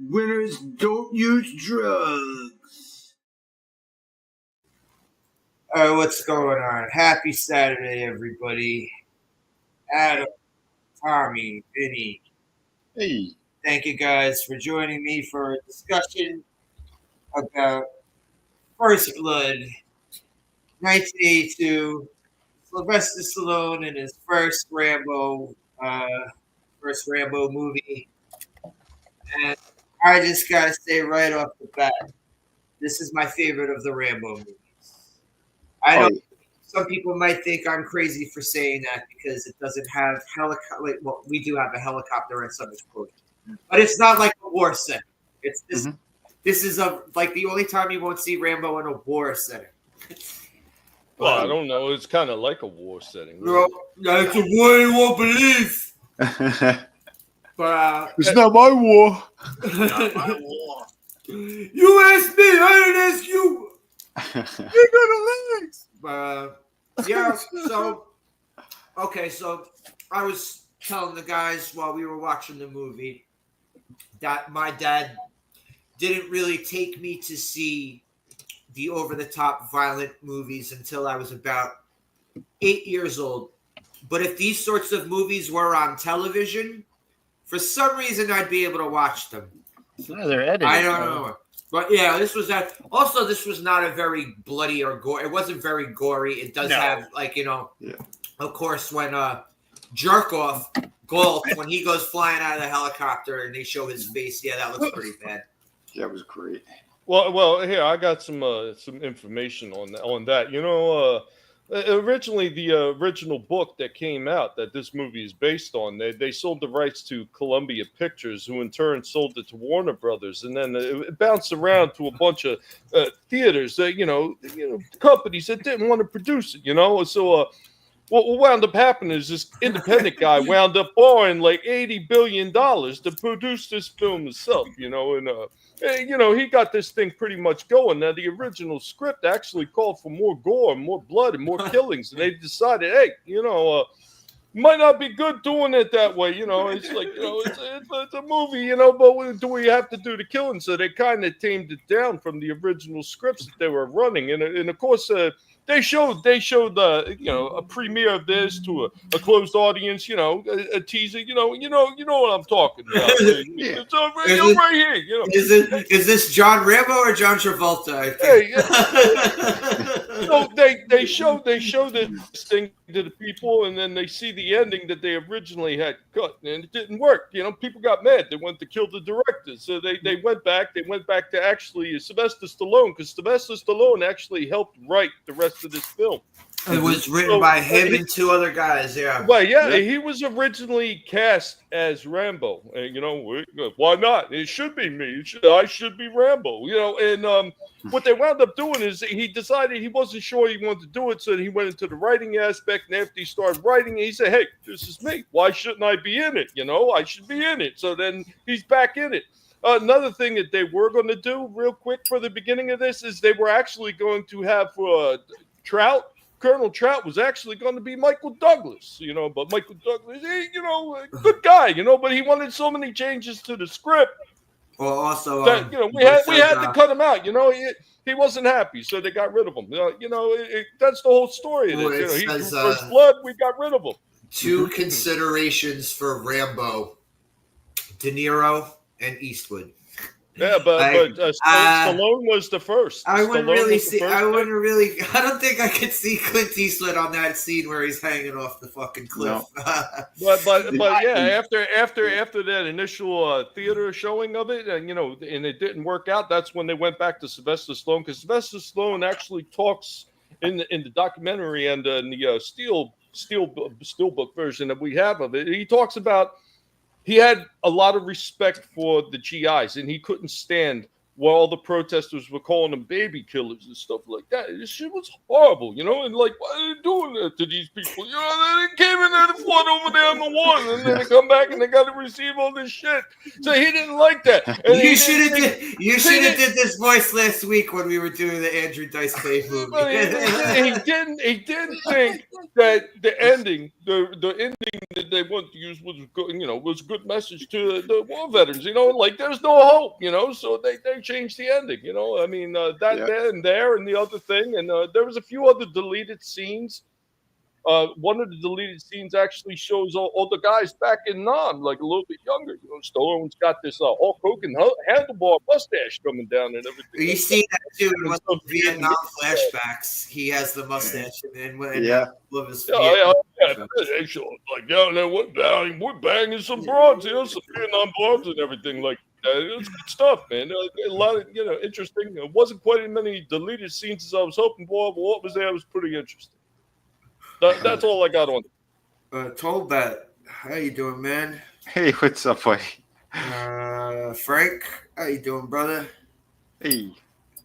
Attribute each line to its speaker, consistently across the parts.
Speaker 1: Winners don't use drugs.
Speaker 2: All right, what's going on? Happy Saturday, everybody. Adam, Tommy, Vinny.
Speaker 3: Hey.
Speaker 2: Thank you guys for joining me for a discussion about First Blood, 1982. Sylvester Stallone in his first Rambo movie. And I just gotta say right off the bat, this is my favorite of the Rambo movies. I know some people might think I'm crazy for saying that because it doesn't have helicopter. Well, we do have a helicopter and some explosions, but it's not like a war setting. It's this. Mm-hmm. This is like the only time you won't see Rambo in a war setting.
Speaker 4: Well, I don't know. It's kind of like a war setting.
Speaker 2: No, it's a war you won't believe. But
Speaker 3: it's not my war.
Speaker 4: Not my war.
Speaker 2: You asked me. I didn't ask you.
Speaker 3: You got a legs.
Speaker 2: Yeah. So I was telling the guys while we were watching the movie that my dad didn't really take me to see the over-the-top violent movies until I was about 8 years old. But if these sorts of movies were on television, for some reason I'd be able to watch them.
Speaker 3: Yeah, they're edited.
Speaker 2: I don't know. But yeah, this was that. Also, this was not a very bloody or gore. It wasn't very gory. It does have, of course, when Jerk Off, Galt, when he goes flying out of the helicopter and they show his face, yeah, that looks pretty bad.
Speaker 3: That was great.
Speaker 4: Well, here I got some information on that. You know, originally the original book that came out that this movie is based on, they sold the rights to Columbia Pictures, who in turn sold it to Warner Brothers, and then it bounced around to a bunch of theaters that companies that didn't want to produce it. So what wound up happening is this independent guy wound up borrowing like $80 billion to produce this film himself. He got this thing pretty much going. Now, the original script actually called for more gore, more blood, and more killings. And they decided, hey, might not be good doing it that way. It's like, it's a movie, but what do we have to do to kill him? So they kind of tamed it down from the original scripts that they were running. And of course, they showed a premiere of this to a closed audience, a teaser, you know what I'm talking about. It's right here,
Speaker 2: Is this John Rambo or John Travolta?
Speaker 4: So they show this thing to the people, and then they see the ending that they originally had cut, and it didn't work. People got mad. They wanted to kill the director, so they went back. They went back to actually Sylvester Stallone, because Sylvester Stallone actually helped write the rest of this film.
Speaker 2: It was written by him and two other guys, yeah.
Speaker 4: Well, yeah, he was originally cast as Rambo. Why not? It should be me. I should be Rambo. And what they wound up doing is he decided he wasn't sure he wanted to do it, so he went into the writing aspect. And after he started writing, he said, "Hey, this is me. Why shouldn't I be in it? I should be in it." So then he's back in it. Another thing that they were going to do real quick for the beginning of this is they were actually going to have Trout. Colonel Trout was actually going to be Michael Douglas, but Michael Douglas, good guy, but he wanted so many changes to the script.
Speaker 2: Well, also,
Speaker 4: that, we had to cut him out. He wasn't happy, so they got rid of him. That's the whole story of this. He drew First Blood, we got rid of him.
Speaker 2: Two considerations for Rambo: De Niro and Eastwood.
Speaker 4: Yeah, but Stallone was the first.
Speaker 2: I don't think I could see Clint Eastwood on that scene where he's hanging off the fucking cliff.
Speaker 4: No. but yeah, after that initial theater showing of it, and it didn't work out, that's when they went back to Sylvester Stallone, because Sylvester Stallone actually talks in the documentary and in the steelbook version that we have of it. He talks about. He had a lot of respect for the GIs, and he couldn't stand where all the protesters were calling them baby killers and stuff like that. This shit was horrible, you know. And like, why are they doing that to these people? You know, they came in there to fought over there on the one, and then they come back and they got to receive all this shit. So he didn't like that. And
Speaker 2: you should have did this voice last week when we were doing the Andrew Dice Clay movie.
Speaker 4: He didn't think that the ending that they wanted to use was good, you know, was a good message to the war veterans, you know, like there's no hope, you know, so they changed the ending, you know. I mean, there and the other thing, and there was a few other deleted scenes. One of the deleted scenes actually shows all the guys back in Nam, like a little bit younger. You know, Stallone's got this Hulk Hogan handlebar mustache coming down and everything.
Speaker 2: You see that too in one of the Vietnam flashbacks. He has the mustache and love his
Speaker 4: They show like down there, we're banging some broads, you know, some Vietnam broads and everything like that. It was good stuff, man. A lot of, you know, interesting. It wasn't quite as many deleted scenes as I was hoping for, but what was there was pretty interesting. That's all I got on.
Speaker 2: Told that. How you doing, man?
Speaker 3: Hey, what's up, buddy?
Speaker 2: Frank, how you doing, brother?
Speaker 3: Hey.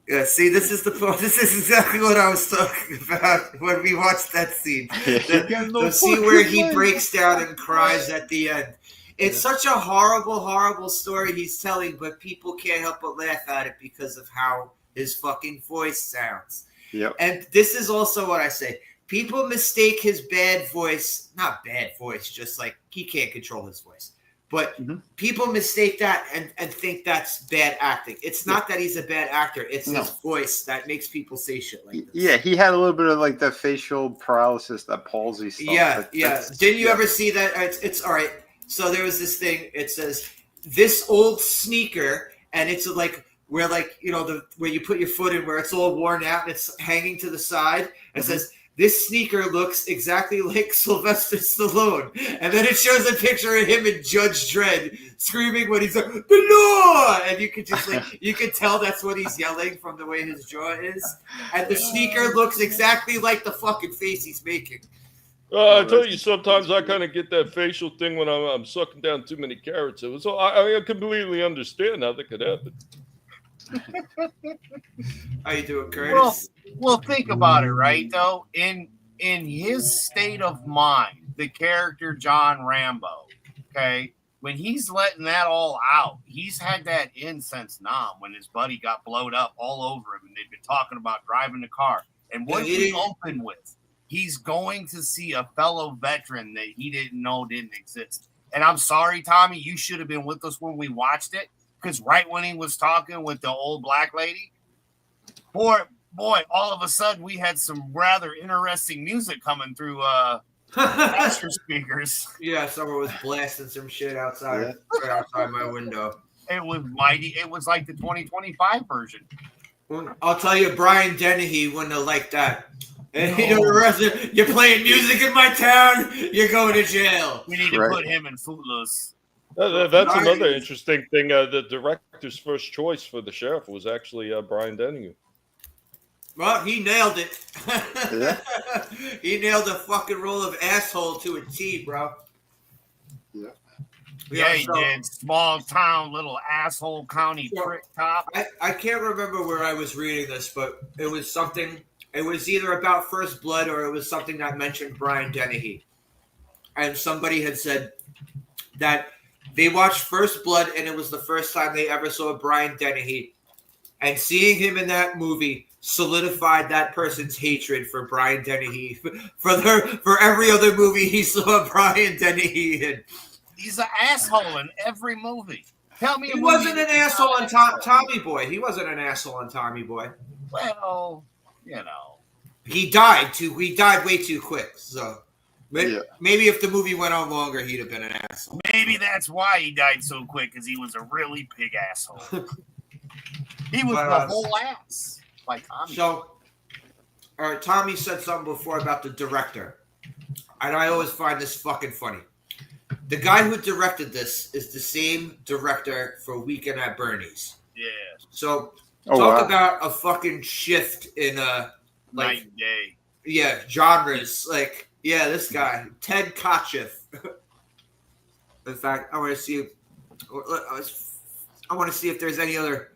Speaker 2: Yeah, see, this is exactly what I was talking about when we watched that scene. The scene where he breaks down and cries at the end. It's such a horrible, horrible story he's telling, but people can't help but laugh at it because of how his fucking voice sounds.
Speaker 3: Yep.
Speaker 2: And this is also what I say. People mistake his bad voice, not bad voice, just like he can't control his voice. But people mistake that and think that's bad acting. It's not that he's a bad actor. It's his voice that makes people say shit like this.
Speaker 3: Yeah, he had a little bit of like that facial paralysis, that palsy stuff.
Speaker 2: Yeah. Didn't you ever see that? It's all right. So there was this thing. It says, this old sneaker, and it's like where, like, you know, where you put your foot in where it's all worn out and it's hanging to the side. It says, this sneaker looks exactly like Sylvester Stallone. And then it shows a picture of him and Judge Dredd screaming when he's like, the law! And you could just you could tell that's what he's yelling from the way his jaw is. And the sneaker looks exactly like the fucking face he's making.
Speaker 4: I tell you, sometimes I kind of get that facial thing when I'm sucking down too many carrots. So I completely understand how that could happen.
Speaker 2: How you doing, Curtis?
Speaker 5: Well, think about it, right? Though, in his state of mind, the character John Rambo, okay, when he's letting that all out, he's had that in since Nam when his buddy got blowed up all over him, and they've been talking about driving the car. And what did he open with? He's going to see a fellow veteran that he didn't know didn't exist. And I'm sorry, Tommy, you should have been with us when we watched it. Because right when he was talking with the old black lady, boy, all of a sudden we had some rather interesting music coming through master speakers.
Speaker 2: Yeah, someone was blasting some shit outside, right outside my window.
Speaker 5: It was mighty. It was like the 2025 version.
Speaker 2: I'll tell you, Brian Dennehy wouldn't have liked that. And you know the rest of it, you're playing music in my town, you're going to jail.
Speaker 5: We need to put him in Footloose.
Speaker 4: That's another interesting thing. The director's first choice for the sheriff was actually Brian Dennehy.
Speaker 2: Well, he nailed it. He nailed the fucking role of asshole to a T, bro.
Speaker 5: Yeah, he did. Small town, little asshole county prick cop.
Speaker 2: I can't remember where I was reading this, but it was something. It was either about First Blood or it was something that mentioned Brian Dennehy. And somebody had said that they watched First Blood and it was the first time they ever saw Brian Dennehy. And seeing him in that movie solidified that person's hatred for Brian Dennehy. For every other movie he saw Brian Dennehy in.
Speaker 5: He's an asshole in every movie. Tell me
Speaker 2: he wasn't an asshole in Tommy Boy. He wasn't an asshole in Tommy Boy.
Speaker 5: Well, you know.
Speaker 2: He died way too quick. So maybe if the movie went on longer, he'd have been an asshole.
Speaker 5: Maybe that's why he died so quick, because he was a really big asshole. He was the whole ass. Like Tommy.
Speaker 2: So, all right, Tommy said something before about the director. And I always find this fucking funny. The guy who directed this is the same director for Weekend at Bernie's.
Speaker 5: Yeah.
Speaker 2: So, talk about a fucking shift in
Speaker 5: night and day.
Speaker 2: Yeah, genres. Like, yeah, this guy, Ted Kotcheff. In fact, I want to see if there's any other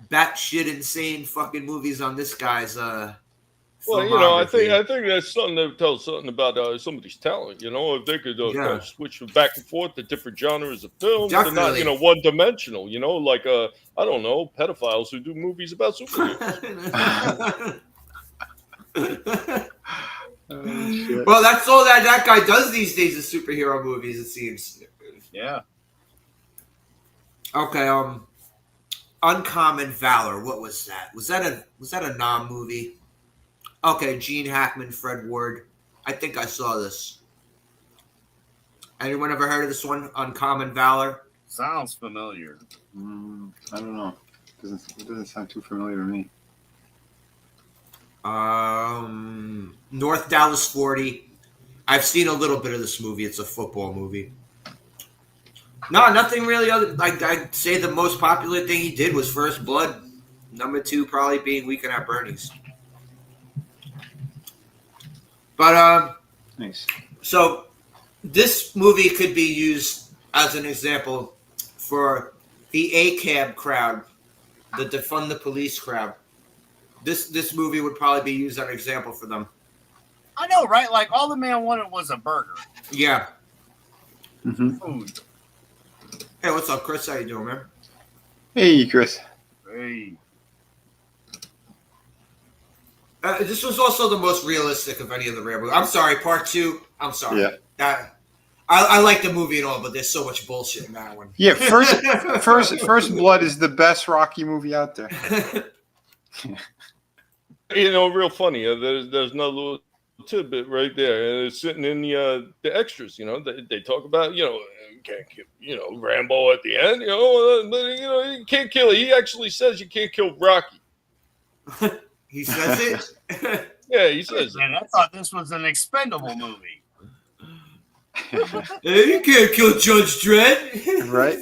Speaker 2: batshit insane fucking movies on this guy's
Speaker 4: Well, you know, I think
Speaker 2: filmography.
Speaker 4: that's something that tells something about somebody's talent. You know, if they could kind
Speaker 2: Yeah.
Speaker 4: of switch from back and forth to different genres of films, they're not,
Speaker 2: Definitely.
Speaker 4: you know, one dimensional. You know, like I don't know, pedophiles who do movies about superheroes.
Speaker 2: Well, that's all that guy does these days is superhero movies, it seems.
Speaker 5: Yeah.
Speaker 2: Okay, Uncommon Valor. What was that? Was that a Nam movie? Okay, Gene Hackman, Fred Ward. I think I saw this. Anyone ever heard of this one? Uncommon Valor?
Speaker 5: Sounds familiar.
Speaker 3: I don't know. It doesn't sound too familiar to me.
Speaker 2: North Dallas 40. I've seen a little bit of this movie. It's a football movie. No, nothing really other. Like I'd say the most popular thing he did was First Blood. Number 2 probably being Weekend at Bernie's. But
Speaker 3: Nice.
Speaker 2: so this movie could be used as an example for the ACAB crowd, the defund the police crowd. This movie would probably be used as an example for them.
Speaker 5: I know, right? Like all the man wanted was a burger.
Speaker 2: Yeah.
Speaker 3: Mm-hmm.
Speaker 5: Food.
Speaker 2: Hey, what's up, Chris? How you doing, man?
Speaker 3: Hey, Chris.
Speaker 5: Hey.
Speaker 2: This was also the most realistic of any of the Rambo. I'm sorry, part 2. I'm sorry.
Speaker 3: Yeah.
Speaker 2: I like the movie and all, but there's so much bullshit in that one.
Speaker 3: Yeah, First Blood is the best Rocky movie out there.
Speaker 4: You know, real funny. There's another little tidbit right there, and it's sitting in the extras. You know, they talk about, you know, you can't kill, you know, Rambo at the end. You know, but you know, you can't kill it. He actually says you can't kill Rocky.
Speaker 2: He says it.
Speaker 4: Yeah, he says it.
Speaker 5: And I thought this was an expendable movie.
Speaker 2: Hey, you can't kill Judge Dredd.
Speaker 3: Right?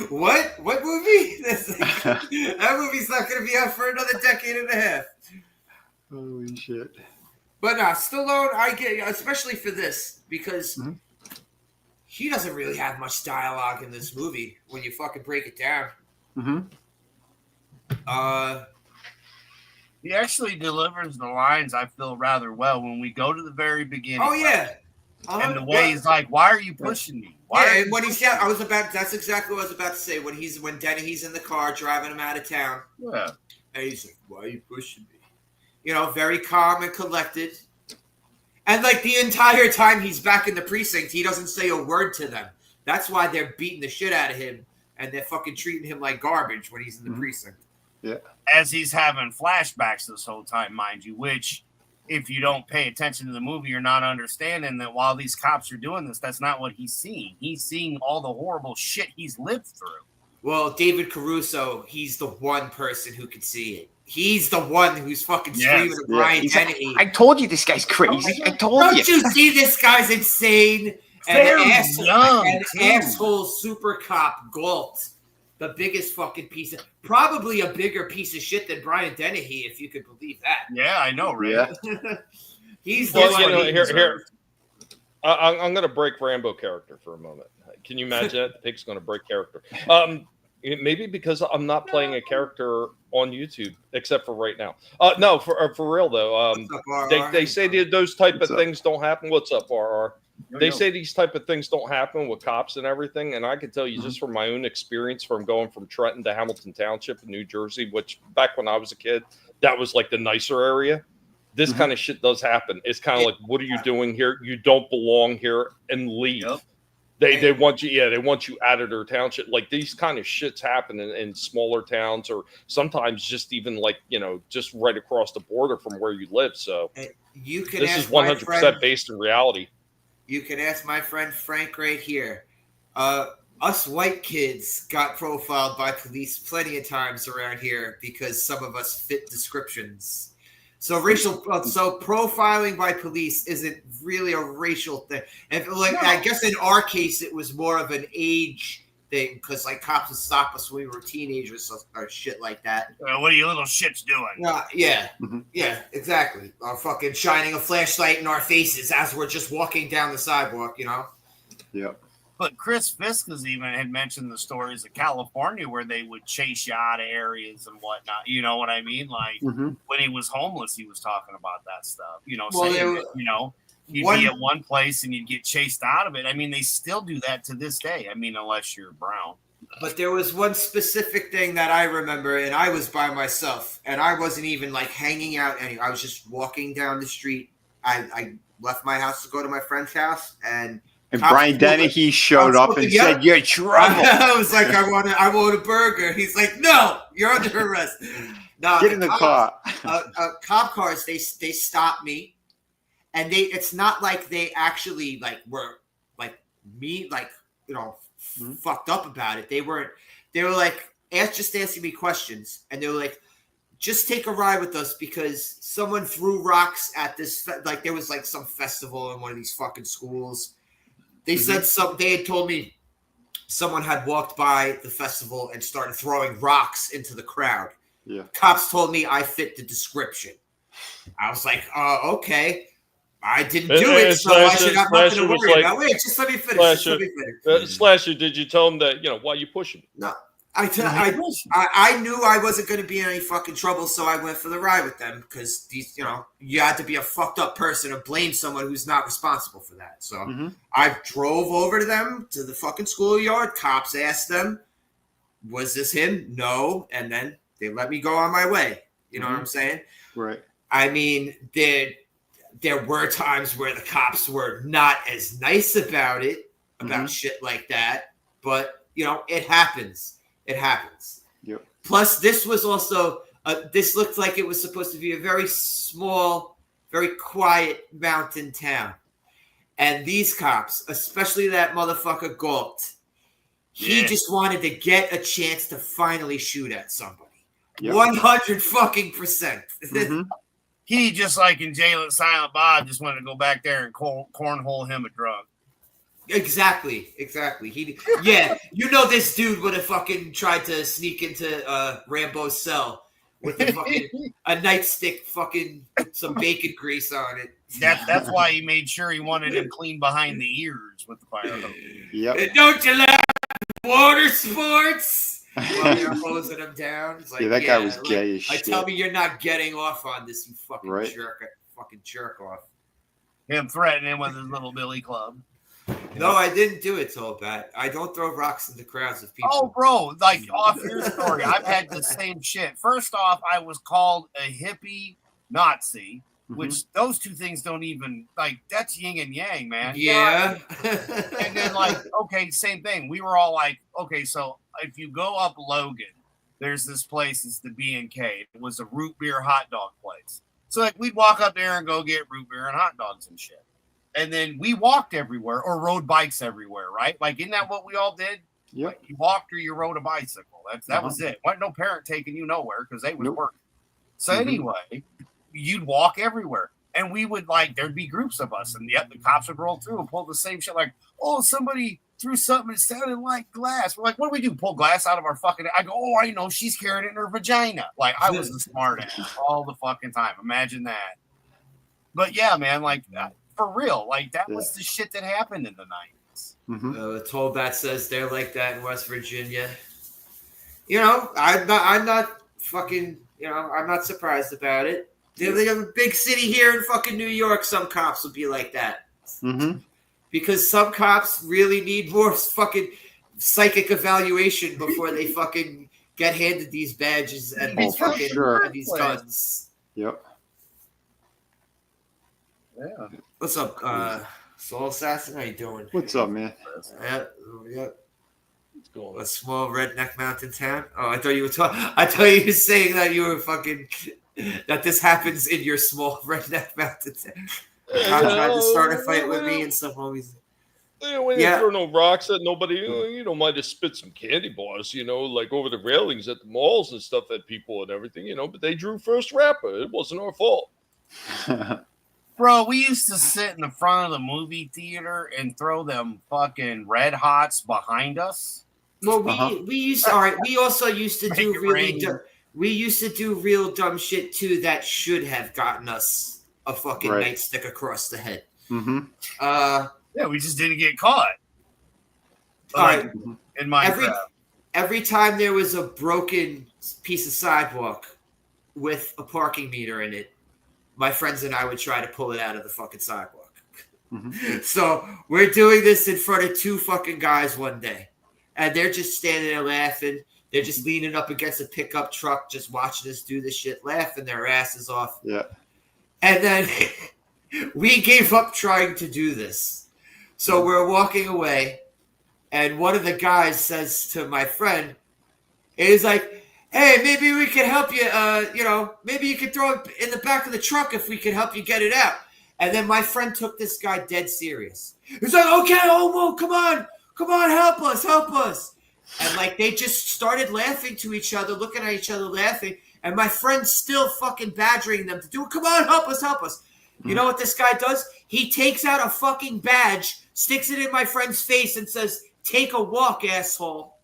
Speaker 2: What movie? That movie's not going to be out for another decade and a half.
Speaker 3: Holy shit.
Speaker 2: But Stallone, I get, especially for this, because he doesn't really have much dialogue in this movie when you fucking break it down.
Speaker 5: He actually delivers the lines, I feel, rather well when we go to the very beginning.
Speaker 2: Oh yeah.
Speaker 5: And the way he's like, "Why are you pushing me?"
Speaker 2: And when he's down, that's exactly what I was about to say. When Dennehy's in the car driving him out of town.
Speaker 5: Yeah.
Speaker 2: And he's like, "Why are you pushing me?" You know, very calm and collected. And like the entire time he's back in the precinct, he doesn't say a word to them. That's why they're beating the shit out of him and they're fucking treating him like garbage when he's in the precinct.
Speaker 3: Yeah.
Speaker 5: As he's having flashbacks this whole time, mind you, which if you don't pay attention to the movie, you're not understanding that while these cops are doing this, that's not what he's seeing. He's seeing all the horrible shit he's lived through.
Speaker 2: Well, David Caruso, he's the one person who could see it. He's the one who's fucking screaming at Brian Dennehy.
Speaker 6: I told you this guy's crazy. I told you.
Speaker 2: Don't you see this guy's insane? And an asshole super cop Galt, the biggest fucking piece of, probably a bigger piece of shit than Brian Dennehy, if you could believe that.
Speaker 5: Yeah, I know, right?
Speaker 3: Yeah.
Speaker 2: He's the
Speaker 4: Well,
Speaker 2: one.
Speaker 4: you know,
Speaker 2: he
Speaker 4: here,
Speaker 2: deserves.
Speaker 4: I'm going to break Rambo character for a moment. Can you imagine that? The pig's going to break character. Maybe because I'm not playing a character on YouTube, except for right now. No, for real though. They say that those type of things don't happen. What's up, RR? They say these type of things don't happen with cops and everything, and I can tell you just from my own experience from going from Trenton to Hamilton Township in New Jersey, which back when I was a kid, that was like the nicer area. This kind of shit does happen. It's kind of like, what are you doing here? You don't belong here, and leave. Yep. They want you, they want you out of their township. Like these kind of shits happen in smaller towns, or sometimes just even like, you know, just right across the border from where you live. So
Speaker 2: you can
Speaker 4: this is 100% based in reality.
Speaker 2: You can ask my friend Frank right here. Us white kids got profiled by police plenty of times around here because some of us fit descriptions. So profiling by police isn't really a racial thing. And I guess in our case, it was more of an age thing because like cops would stop us when we were teenagers or shit like that.
Speaker 5: What are you little shits doing?
Speaker 2: Yeah, exactly. Fucking shining a flashlight in our faces as we're just walking down the sidewalk, you know?
Speaker 3: Yep.
Speaker 5: But Chris Fiskas even had mentioned the stories of California where they would chase you out of areas and whatnot. You know what I mean? Like when he was homeless, he was talking about that stuff. You know,
Speaker 2: Well,
Speaker 5: saying that, you know, you'd be at one place and you'd get chased out of it. I mean, they still do that to this day. I mean, unless you're brown.
Speaker 2: But there was one specific thing that I remember, and I was by myself, and I wasn't even like hanging out I was just walking down the street. I left my house to go to my friend's house, and
Speaker 3: Brian Dennehy showed up and said, "You're in trouble."
Speaker 2: I was like, I want a burger. He's like, "No, you're under arrest." No,
Speaker 3: Get in the car.
Speaker 2: Cop cars, they stopped me, and it's not like they actually like were like me, like, you know, fucked up about it. They were like just asking me questions, and they were like, just take a ride with us because someone threw rocks at this, like there was like some festival in one of these fucking schools. They said they had told me someone had walked by the festival and started throwing rocks into the crowd.
Speaker 3: Yeah.
Speaker 2: Cops told me I fit the description. I was like, okay. I didn't do it, so I should have nothing to worry about. Wait, just let me finish.
Speaker 4: Slasher, did you tell him that, you know, why you pushing?
Speaker 2: No. I knew I wasn't going to be in any fucking trouble, so I went for the ride with them because these, you know, you had to be a fucked up person to blame someone who's not responsible for that. So I drove over to them to the fucking schoolyard. Cops asked them, "Was this him?" No, and then they let me go on my way. You know what I'm saying?
Speaker 3: Right.
Speaker 2: I mean, there were times where the cops were not as nice about it, about shit like that, but you know, it happens. It happens.
Speaker 3: Yep.
Speaker 2: Plus, this was also, this looked like it was supposed to be a very small, very quiet mountain town. And these cops, especially that motherfucker Galt, he just wanted to get a chance to finally shoot at somebody. 100 fucking %.
Speaker 5: He, just like in Jail and Silent Bob, just wanted to go back there and cornhole him a drug.
Speaker 2: Exactly. You know, this dude would have fucking tried to sneak into Rambo's cell with a nightstick, fucking some bacon grease on it.
Speaker 5: That's why he made sure he wanted him clean behind the ears with the fire hose.
Speaker 3: Yep.
Speaker 2: Don't you laugh at water sports? While you're hosing him down. It's like,
Speaker 3: that guy was gay as shit.
Speaker 2: Tell me you're not getting off on this, you fucking jerk off.
Speaker 5: Him threatening him with his little billy club.
Speaker 2: No, I didn't do it so bad. I don't throw rocks into crowds of people.
Speaker 5: Oh, bro, like off your story, I've had the same shit. First off, I was called a hippie Nazi, which those two things don't even, like, that's yin and yang, man.
Speaker 2: Yeah.
Speaker 5: And then, like, okay, same thing. We were all like, okay, so if you go up Logan, there's this place, it's the B&K. It was a root beer hot dog place. So, like, we'd walk up there and go get root beer and hot dogs and shit. And then we walked everywhere or rode bikes everywhere, right? Like, isn't that what we all did?
Speaker 3: Yep.
Speaker 5: Like, you walked or you rode a bicycle. That was it. Wasn't no parent taking you nowhere because they was working. So anyway, you'd walk everywhere. And we would, like, there'd be groups of us. And yet the cops would roll through and pull the same shit. Like, oh, somebody threw something that sounded like glass. We're like, what do we do? Pull glass out of our fucking... I go, oh, I know. She's carrying it in her vagina. Like, I was a smart ass all the fucking time. Imagine that. But yeah, man, like... For real, like that was the shit that happened in the 90s.
Speaker 2: The Tollbat says they're like that in West Virginia. You know, I'm not fucking. You know, I'm not surprised about it. They have a big city here in fucking New York. Some cops would be like that because some cops really need more fucking psychic evaluation before they fucking get handed these badges and these fucking and these guns.
Speaker 3: Yep.
Speaker 5: Yeah.
Speaker 2: What's up, Soul Assassin? How you doing?
Speaker 3: What's up, man?
Speaker 2: Yeah.
Speaker 4: What's going on?
Speaker 2: A small redneck mountain town. Oh, I thought you were talking. I thought you were saying that you were fucking. That this happens in your small redneck mountain town. Tried to start a fight with me and stuff. Always.
Speaker 4: When you throw no rocks at nobody, you don't mind to spit some candy bars, you know, like over the railings at the malls and stuff at people and everything, you know. But they drew first rapper. It wasn't our fault.
Speaker 5: Bro, we used to sit in the front of the movie theater and throw them fucking Red Hots behind us.
Speaker 2: Well, we used all right. We also used to do really dumb. We used to do real dumb shit too that should have gotten us a fucking nightstick across the head.
Speaker 5: Yeah, we just didn't get caught.
Speaker 2: All right.
Speaker 5: in Minecraft.
Speaker 2: Every time there was a broken piece of sidewalk with a parking meter in it, my friends and I would try to pull it out of the fucking sidewalk.
Speaker 3: Mhm.
Speaker 2: So we're doing this in front of two fucking guys one day, and they're just standing there laughing. They're just leaning up against a pickup truck, just watching us do this shit, laughing their asses off.
Speaker 3: Yeah.
Speaker 2: And then we gave up trying to do this. So we're walking away, and one of the guys says to my friend, he's like, hey, maybe we could help you, maybe you could throw it in the back of the truck if we could help you get it out. And then my friend took this guy dead serious. He's like, okay, come on, help us. And like they just started laughing to each other, looking at each other, laughing. And my friend's still fucking badgering them to do it. Come on, help us. You know what this guy does? He takes out a fucking badge, sticks it in my friend's face, and says, take a walk, asshole.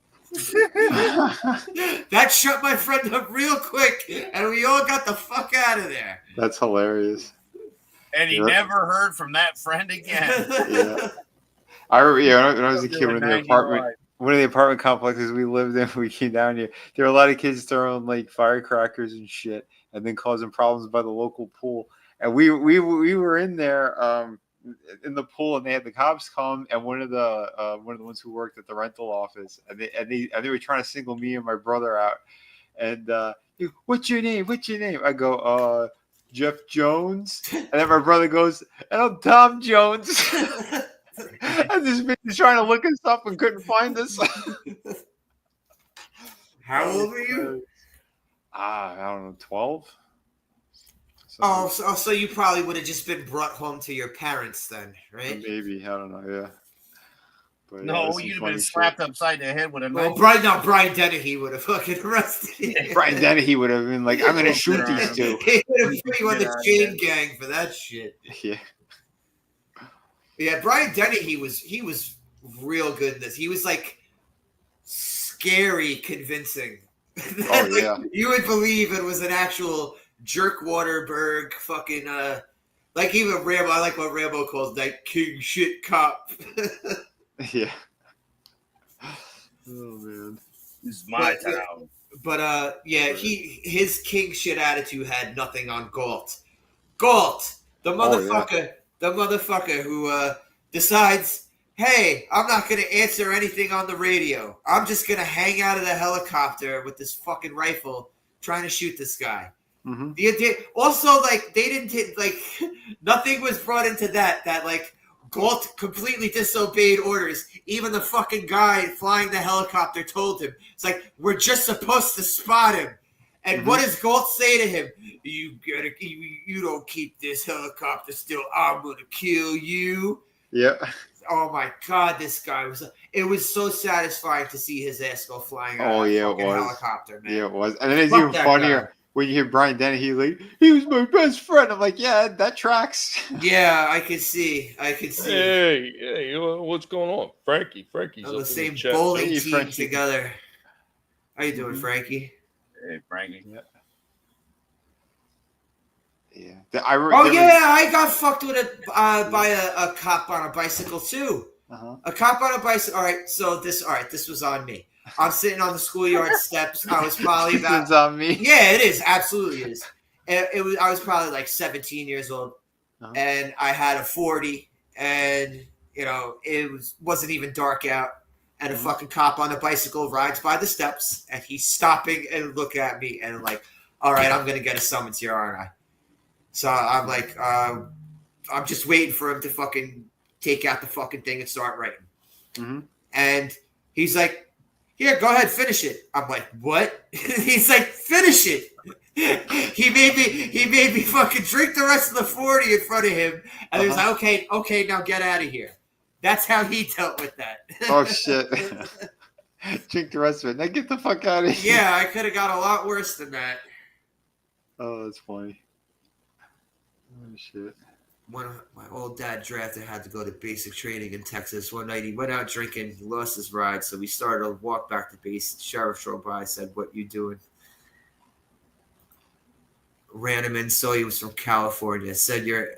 Speaker 2: That shut my friend up real quick, and we all got the fuck out of there.
Speaker 3: That's hilarious.
Speaker 5: And he never heard from that friend again.
Speaker 3: Yeah. I remember, when I was a kid, one of the apartment complexes we lived in, we came down here. There were a lot of kids throwing like firecrackers and shit, and then causing problems by the local pool. And we were in there in the pool, and they had the cops come, and one of the ones who worked at the rental office, and they were trying to single me and my brother out. And what's your name? I go, Jeff Jones. And then my brother goes, and I'm Tom Jones. And this bitch is trying to look us up and couldn't find us.
Speaker 2: How old were you?
Speaker 3: I don't know, 12?
Speaker 2: So you probably would have just been brought home to your parents then, right?
Speaker 3: Maybe, I don't know, yeah. But,
Speaker 5: No, you'd have been slapped upside the head with a knife.
Speaker 2: Well, Brian Dennehy would have fucking arrested you.
Speaker 3: Brian Dennehy would have been like, I'm going to shoot these two.
Speaker 2: He would have put you on the chain gang for that shit.
Speaker 3: Yeah.
Speaker 2: Yeah, Brian Dennehy, he was real good in this. He was like scary convincing.
Speaker 3: Oh, yeah.
Speaker 2: You would believe it was an actual Jerk Waterberg fucking like even Rambo. I like what Rambo calls that king shit cop.
Speaker 3: Yeah. Oh man.
Speaker 5: This is my town.
Speaker 2: But his king shit attitude had nothing on Galt. Galt, the motherfucker who decides, hey, I'm not gonna answer anything on the radio. I'm just gonna hang out of the helicopter with this fucking rifle trying to shoot this guy.
Speaker 3: Mm-hmm.
Speaker 2: Also, like, they didn't like nothing was brought into that like Galt completely disobeyed orders. Even the fucking guy flying the helicopter told him, it's like, we're just supposed to spot him. And what does Galt say to him? You don't keep this helicopter still, I'm gonna kill you.
Speaker 3: Yeah.
Speaker 2: Oh my god, this guy it was so satisfying to see his ass go flying out of the fucking helicopter, man.
Speaker 3: Yeah, it was. And then it's even funnier when you hear Brian Dennehy, like, he was my best friend. I'm like, yeah, that tracks.
Speaker 2: Yeah, I could see.
Speaker 4: Hey, what's going on? Frankie's
Speaker 2: on the
Speaker 4: up
Speaker 2: same
Speaker 4: in the chat.
Speaker 2: bowling
Speaker 3: Hey,
Speaker 2: team
Speaker 3: Frankie.
Speaker 2: together. How you doing, Frankie?
Speaker 5: Hey, Frankie.
Speaker 3: Yeah.
Speaker 2: I got fucked with by a cop on a bicycle too.
Speaker 3: Uh-huh.
Speaker 2: A cop on a bicycle. All right, this was on me. I'm sitting on the schoolyard steps. I was probably about.
Speaker 3: It's on me.
Speaker 2: Yeah, it is. Absolutely, it is. I was probably like 17 years old, and I had a 40, and it wasn't even dark out, and a fucking cop on a bicycle rides by the steps, and he's stopping and look at me, and like, all right, I'm gonna get a summons here, aren't I? So I'm like, I'm just waiting for him to fucking take out the fucking thing and start writing, and he's like, here, go ahead, finish it. I'm like, what? He's like, finish it. He made me fucking drink the rest of the 40 in front of him. And he was like, okay, now get out of here. That's how he dealt with that.
Speaker 3: Oh, shit. Drink the rest of it. Now get the fuck out of here.
Speaker 2: Yeah, I could have got a lot worse than that.
Speaker 3: Oh, that's funny. Oh, shit.
Speaker 2: When my old dad drafted, had to go to basic training in Texas. One night he went out drinking, he lost his ride, so we started to walk back to base. The sheriff drove by, said, what you doing? Ran him in, so he was from California. Said, you're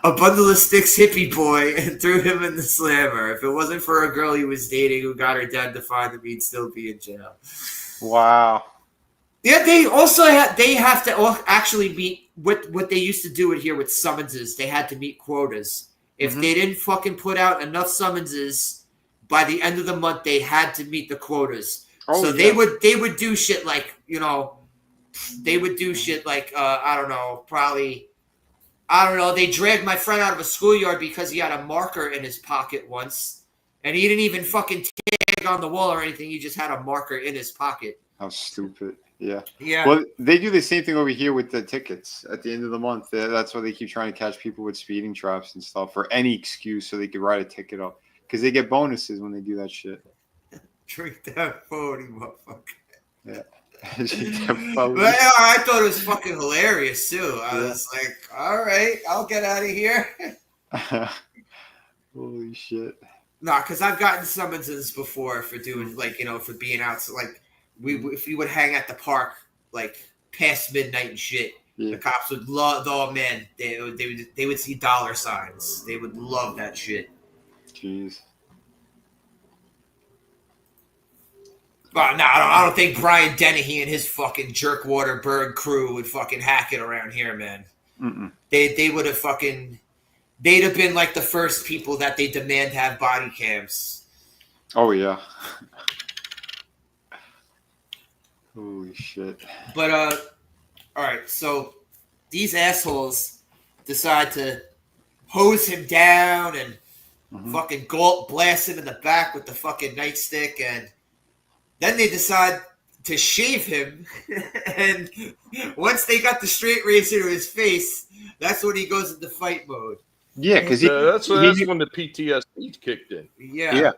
Speaker 2: a bundle of sticks hippie boy and threw him in the slammer. If it wasn't for a girl he was dating who got her dad to find him, he'd still be in jail.
Speaker 3: Wow.
Speaker 2: Yeah, they have to actually meet what they used to do it here with summonses. They had to meet quotas. If they didn't fucking put out enough summonses by the end of the month, they had to meet the quotas.
Speaker 3: Oh,
Speaker 2: so
Speaker 3: yeah.
Speaker 2: they would do shit like, you know, they would do shit like I don't know, probably I don't know. They dragged my friend out of a schoolyard because he had a marker in his pocket once, and he didn't even fucking tag on the wall or anything. He just had a marker in his pocket.
Speaker 3: How stupid. Yeah.
Speaker 2: Yeah.
Speaker 3: Well, they do the same thing over here with the tickets at the end of the month. That's why they keep trying to catch people with speeding traps and stuff for any excuse so they could write a ticket up because they get bonuses when they do that shit.
Speaker 2: Drink that phone, you motherfucker.
Speaker 3: Yeah.
Speaker 2: But I thought it was fucking hilarious too. I was like, all right, I'll get out of here.
Speaker 3: Holy shit.
Speaker 2: Nah, because I've gotten summonses before for doing like, you know, for being out. So like if we would hang at the park like past midnight and shit, the cops would love. Oh man, they would see dollar signs. They would love that shit.
Speaker 3: Jeez.
Speaker 2: But no, I don't think Brian Dennehy and his fucking Jerkwater Bird crew would fucking hack it around here, man.
Speaker 3: Mm-mm.
Speaker 2: They would have fucking. They'd have been like the first people that they demand to have body cams.
Speaker 3: Oh yeah. Holy shit.
Speaker 2: But all right, so these assholes decide to hose him down and fucking blast him in the back with the fucking nightstick, and then they decide to shave him. And once they got the straight razor to his face, that's when he goes into fight mode.
Speaker 3: Yeah, because
Speaker 4: that's when the PTSD kicked in.
Speaker 2: Yeah.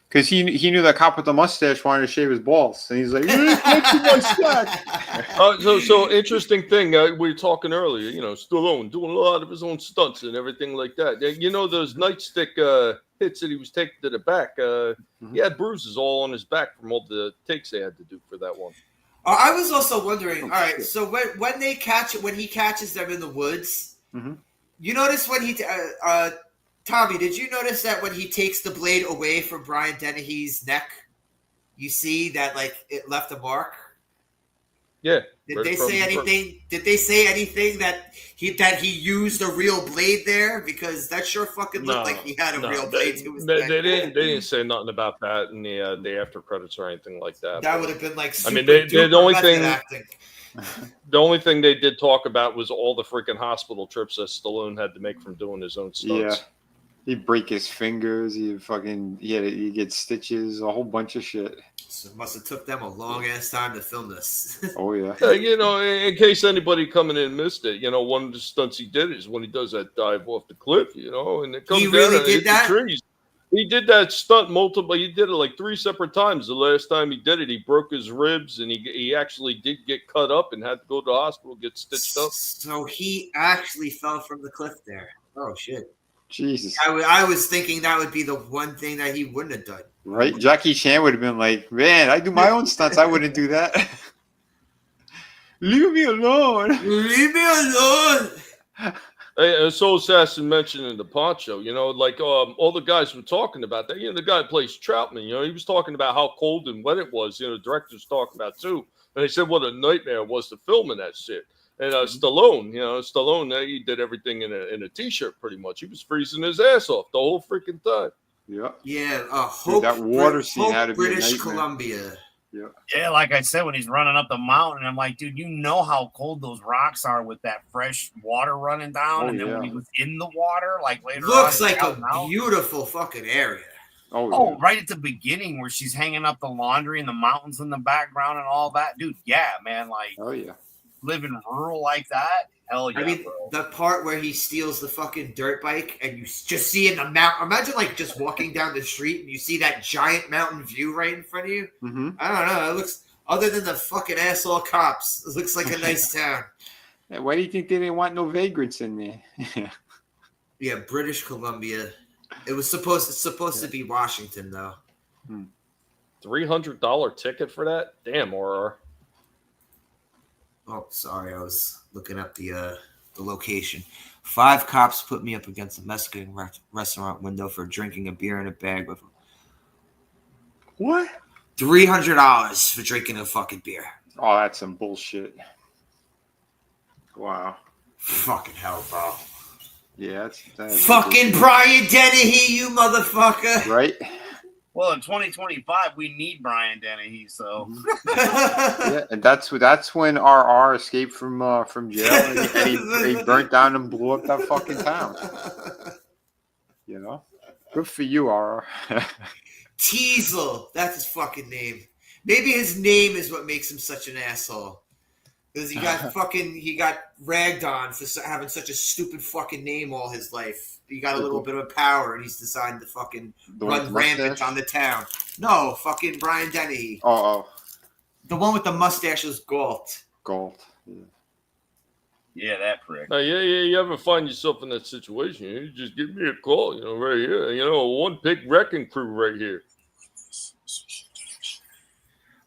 Speaker 3: Because he knew that cop with the mustache wanted to shave his balls, and he's like, my stack.
Speaker 4: So interesting thing. We were talking earlier. You know, Stallone doing a lot of his own stunts and everything like that. You know, those nightstick hits that he was taking to the back. He had bruises all on his back from all the takes they had to do for that one.
Speaker 2: I was also wondering. All right, so when he catches them in the woods, you notice when he Tommy, did you notice that when he takes the blade away from Brian Dennehy's neck, you see that like it left a mark?
Speaker 4: Yeah.
Speaker 2: Did they say anything? Did they say anything that he used a real blade there? Because that sure fucking looked like he had a real blade to his neck.
Speaker 4: They didn't say nothing about that in the after credits or anything like that.
Speaker 2: That would have been like super
Speaker 4: the only thing they did talk about was all the freaking hospital trips that Stallone had to make from doing his own stunts.
Speaker 3: Yeah. He'd break his fingers. He'd get stitches, a whole bunch of shit.
Speaker 2: So it must have took them a long ass time to film this.
Speaker 3: Oh yeah.
Speaker 4: You know, in case anybody coming in missed it, you know, one of the stunts he did is when he does that dive off the cliff, you know, and it comes down and hits the trees. He did that stunt multiple. He did it like 3 separate times. The last time he did it, he broke his ribs, and he actually did get cut up and had to go to the hospital, get stitched up.
Speaker 2: So he actually fell from the cliff there. Oh shit.
Speaker 3: Jesus.
Speaker 2: I was thinking that would be the one thing that he wouldn't have done.
Speaker 3: Right? Jackie Chan would have been like, man, I do my own stunts. I wouldn't do that. Leave me alone.
Speaker 2: Leave me alone.
Speaker 4: Hey, Soul Assassin mentioned in the poncho, you know, like all the guys were talking about that. You know, the guy who plays Troutman, you know, he was talking about how cold and wet it was. You know, the director's talking about too. And they said what a nightmare it was to film in that shit. And Stallone, he did everything in a t-shirt pretty much. He was freezing his ass off the whole freaking time.
Speaker 3: Yeah.
Speaker 2: Yeah.
Speaker 3: That water scene had to be
Speaker 2: British Columbia.
Speaker 3: Yeah.
Speaker 5: Yeah, like I said, when he's running up the mountain, I'm like, dude, you know how cold those rocks are with that fresh water running down. And then when he was in the water, like later
Speaker 2: looks
Speaker 5: on,
Speaker 2: like a beautiful fucking area.
Speaker 5: Oh, right at the beginning where she's hanging up the laundry and the mountains in the background and all that. Dude, yeah, man. Like,
Speaker 3: oh, yeah.
Speaker 5: Living rural like that, hell yeah.
Speaker 2: I mean,
Speaker 5: bro.
Speaker 2: The part where he steals the fucking dirt bike and you just see in the mountain. Imagine like just walking down the street and you see that giant mountain view right in front of you.
Speaker 3: Mm-hmm.
Speaker 2: I don't know. It looks, other than the fucking asshole cops, it looks like a nice town.
Speaker 3: Why do you think they didn't want no vagrants in there?
Speaker 2: Yeah, British Columbia. It was supposed to be Washington though.
Speaker 4: $300 ticket for that? Damn, or.
Speaker 2: Oh, sorry. I was looking up the the location. 5 cops put me up against a Mexican restaurant window for drinking a beer in a bag with them.
Speaker 3: What?
Speaker 2: $300 for drinking a fucking beer.
Speaker 3: Oh, that's some bullshit. Wow.
Speaker 2: Fucking hell, bro.
Speaker 3: Yeah, that's
Speaker 2: fucking Brian Dennehy, you motherfucker.
Speaker 3: Right?
Speaker 5: Well, in 2025, we need Brian Dennehy, so.
Speaker 3: Yeah, and that's when RR escaped from jail, and he burnt down and blew up that fucking town. You know, good for you, RR.
Speaker 2: Teasel, that's his fucking name. Maybe his name is what makes him such an asshole. Because he got ragged on for having such a stupid fucking name all his life. He got a little bit of power, and he's decided to fucking run rampant on the town. No, fucking Brian Dennehy.
Speaker 3: Oh.
Speaker 2: The one with the mustache was Galt.
Speaker 3: Galt. Yeah.
Speaker 5: Yeah, that prick.
Speaker 4: You ever find yourself in that situation, you just give me a call, right here. One big wrecking crew right here.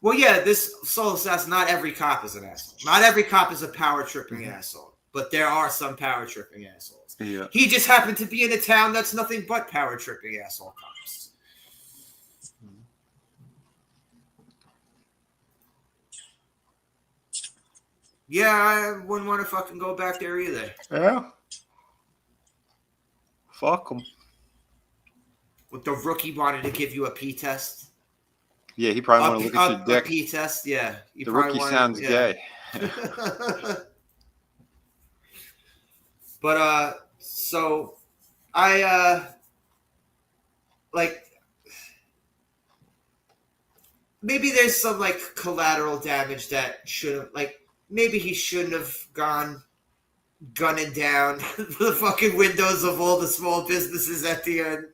Speaker 2: Well, yeah, this Soul Assassin, not every cop is an asshole. Not every cop is a power-tripping asshole. But there are some power-tripping assholes.
Speaker 3: Yeah.
Speaker 2: He just happened to be in a town that's nothing but power-tripping asshole cops. Yeah, I wouldn't want to fucking go back there either.
Speaker 3: Yeah. Fuck him.
Speaker 2: With the rookie wanted to give you a P test.
Speaker 3: Yeah, he probably want to look at your dick.
Speaker 2: A P test, yeah.
Speaker 3: The rookie sounds gay.
Speaker 2: But so I maybe there's some collateral damage that should have maybe he shouldn't have gone gunning down the fucking windows of all the small businesses at the end.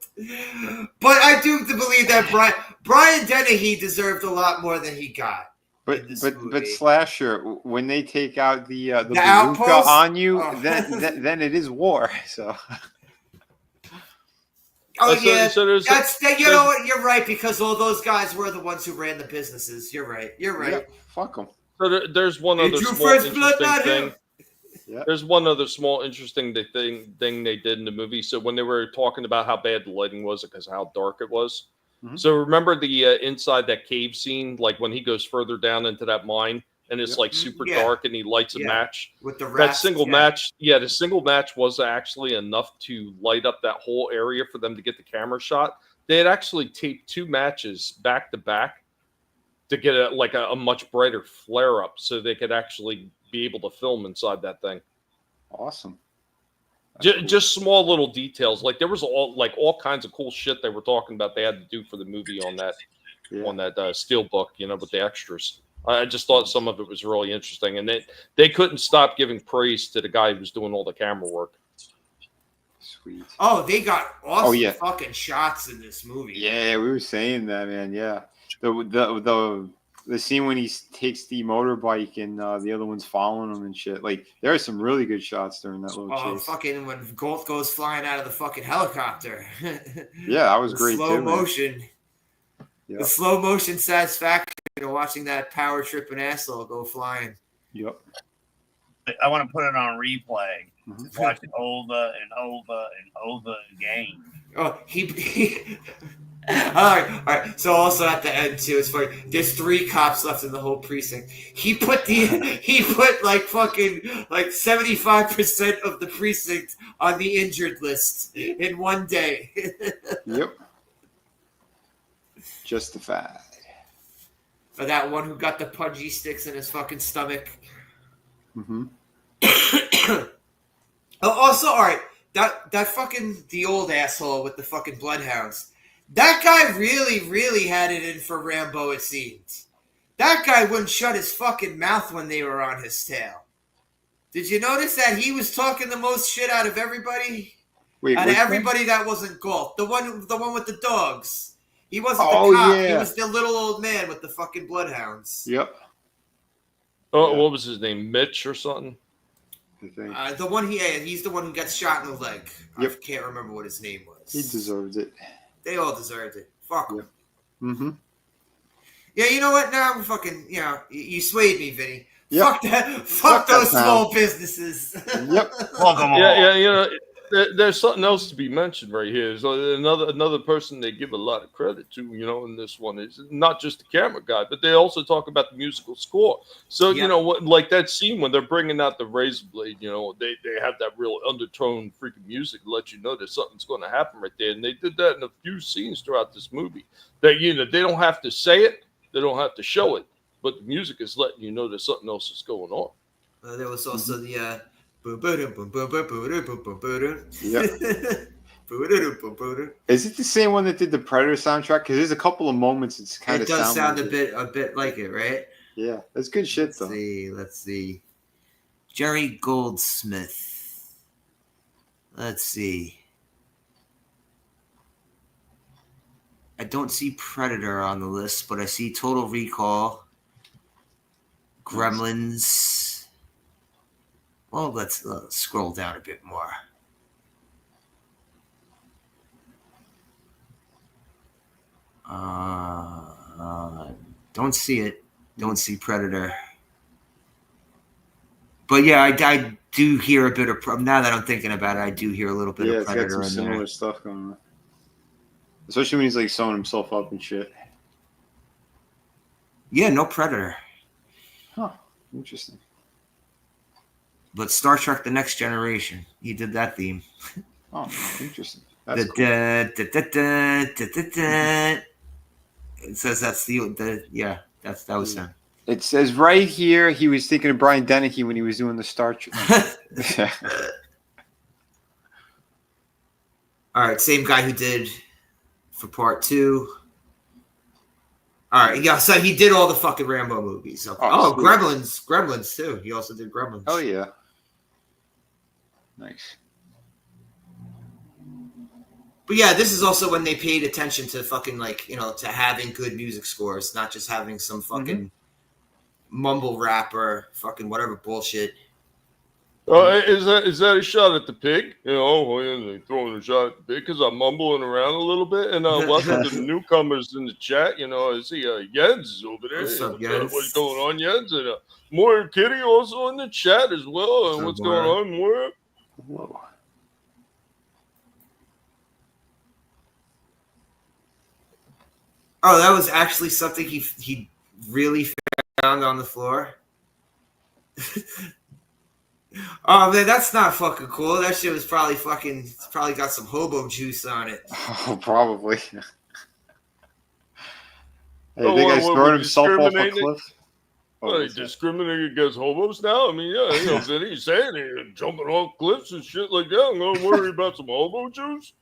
Speaker 2: But I do believe that Brian Dennehy deserved a lot more than he got.
Speaker 3: But Slasher, when they take out the bazooka
Speaker 2: outpost
Speaker 3: on you, then it is war. So.
Speaker 2: Oh yeah, you know what? You're right, because all those guys were the ones who ran the businesses. You're right.
Speaker 3: Yeah, fuck them.
Speaker 4: So there's one other small interesting thing.
Speaker 3: Yeah.
Speaker 4: There's one other small interesting thing they did in the movie. So when they were talking about how bad the lighting was because of how dark it was. Mm-hmm. So remember the inside that cave scene, like when he goes further down into that mine and it's super dark and he lights a match
Speaker 2: with the
Speaker 4: that single match. Yeah, the single match was actually enough to light up that whole area for them to get the camera shot. They had actually taped 2 matches back to back to get a much brighter flare up, so they could actually be able to film inside that thing.
Speaker 3: Awesome.
Speaker 4: Just small little details. Like there was all kinds of cool shit they were talking about they had to do for the movie on that steel book, with the extras. I just thought some of it was really interesting, and they couldn't stop giving praise to the guy who was doing all the camera work.
Speaker 3: Sweet.
Speaker 2: Oh, they got awesome fucking shots in this movie.
Speaker 3: Yeah, we were saying that, man. Yeah, the scene when he takes the motorbike and the other one's following him and shit. Like there are some really good shots during that little chase.
Speaker 2: Oh, fucking when Galt goes flying out of the fucking helicopter.
Speaker 3: Yeah, that was great.
Speaker 2: Slow motion.
Speaker 3: Yep.
Speaker 2: The slow motion satisfaction of watching that power tripping asshole go flying.
Speaker 3: Yep.
Speaker 5: I want to put it on replay. Mm-hmm. Watch it over and over and over again.
Speaker 2: Oh, he all right. So also at the end too, it's funny. There's 3 cops left in the whole precinct. He put 75% of the precinct on the injured list in one day.
Speaker 3: Yep. Justified.
Speaker 2: For that one who got the pudgy sticks in his fucking stomach.
Speaker 3: Mm-hmm.
Speaker 2: Also, all right, that fucking the old asshole with the fucking bloodhounds. That guy really, really had it in for Rambo, it seems. That guy wouldn't shut his fucking mouth when they were on his tail. Did you notice that he was talking the most shit out of everybody? Out of everybody that wasn't Galt. The one with the dogs. He wasn't the cop. Yeah. He was the little old man with the fucking bloodhounds.
Speaker 3: Yep.
Speaker 4: Oh, yeah. What was his name? Mitch or something?
Speaker 2: The one he's the one who got shot in the leg. Yep. I can't remember what his name was.
Speaker 3: He deserved it.
Speaker 2: They all deserved it. Fuck them.
Speaker 3: Yep. Mm-hmm.
Speaker 2: Yeah, you know what? Now I'm fucking, you swayed me, Vinny.
Speaker 3: Yep.
Speaker 2: Fuck that. Fuck
Speaker 3: that
Speaker 2: those
Speaker 3: town.
Speaker 2: small businesses.
Speaker 3: Yep.
Speaker 5: Fuck 'em all.
Speaker 4: Yeah. There's something else to be mentioned right here. So another person they give a lot of credit to, in this one is not just the camera guy, but they also talk about the musical score. So
Speaker 2: Yeah.
Speaker 4: like that scene when they're bringing out the razor blade, they have that real undertone freaking music to let you know that something's going to happen right there. And they did that in a few scenes throughout this movie. That they don't have to say it, they don't have to show it, but the music is letting you know that something else is going on.
Speaker 2: There was also the
Speaker 3: Yep. Is it the same one that did the Predator soundtrack? Because there's a couple of moments it's kind
Speaker 2: It
Speaker 3: of
Speaker 2: does sound
Speaker 3: like
Speaker 2: a bit like it, right?
Speaker 3: Yeah, that's good shit though.
Speaker 2: Let's see. Jerry Goldsmith. Let's see. I don't see Predator on the list, but I see Total Recall, Gremlins. Well, let's scroll down a bit more. Don't see it. Don't see Predator. But yeah, I do hear a bit of. Now that I'm thinking about it, I do hear a little bit of Predator
Speaker 3: it's got some
Speaker 2: in there.
Speaker 3: similar stuff going on. Especially when he's like sewing himself up and shit.
Speaker 2: Yeah, no Predator.
Speaker 3: Huh. Interesting.
Speaker 2: But Star Trek: The Next Generation, he did that theme.
Speaker 3: Oh, interesting. That's cool.
Speaker 2: It says that's that was him.
Speaker 3: It says right here he was thinking of Brian Dennehy when he was doing the Star Trek.
Speaker 2: All right, same guy who did for part 2. All right, yeah, so he did all the fucking Rambo movies. Okay. Oh, Gremlins too. He also did Gremlins.
Speaker 3: Oh yeah, nice.
Speaker 2: But yeah, this is also when they paid attention to fucking to having good music scores, not just having some fucking mumble rapper, fucking whatever bullshit.
Speaker 4: Is that a shot at the pig? They throwing a shot at the pig because I'm mumbling around a little bit. And welcome to the newcomers in the chat. I see Jens over there.
Speaker 2: What's up, Jens?
Speaker 4: What's going on, Jens? And Moira Kitty also in the chat as well. And what's going on, Moira?
Speaker 3: Whoa.
Speaker 2: Oh, that was actually something he really found on the floor. Oh man, that's not fucking cool. That shit was probably got some hobo juice on it.
Speaker 3: Oh, probably. Hey,
Speaker 4: Oh,
Speaker 3: the guy's
Speaker 4: what,
Speaker 3: throwing
Speaker 4: we
Speaker 3: himself off a
Speaker 4: discriminating?
Speaker 3: cliff.
Speaker 4: Well, they discriminating against hobos now? I mean, yeah, Vinny's saying they're jumping off cliffs and shit like that. I'm gonna worry about some hobo juice.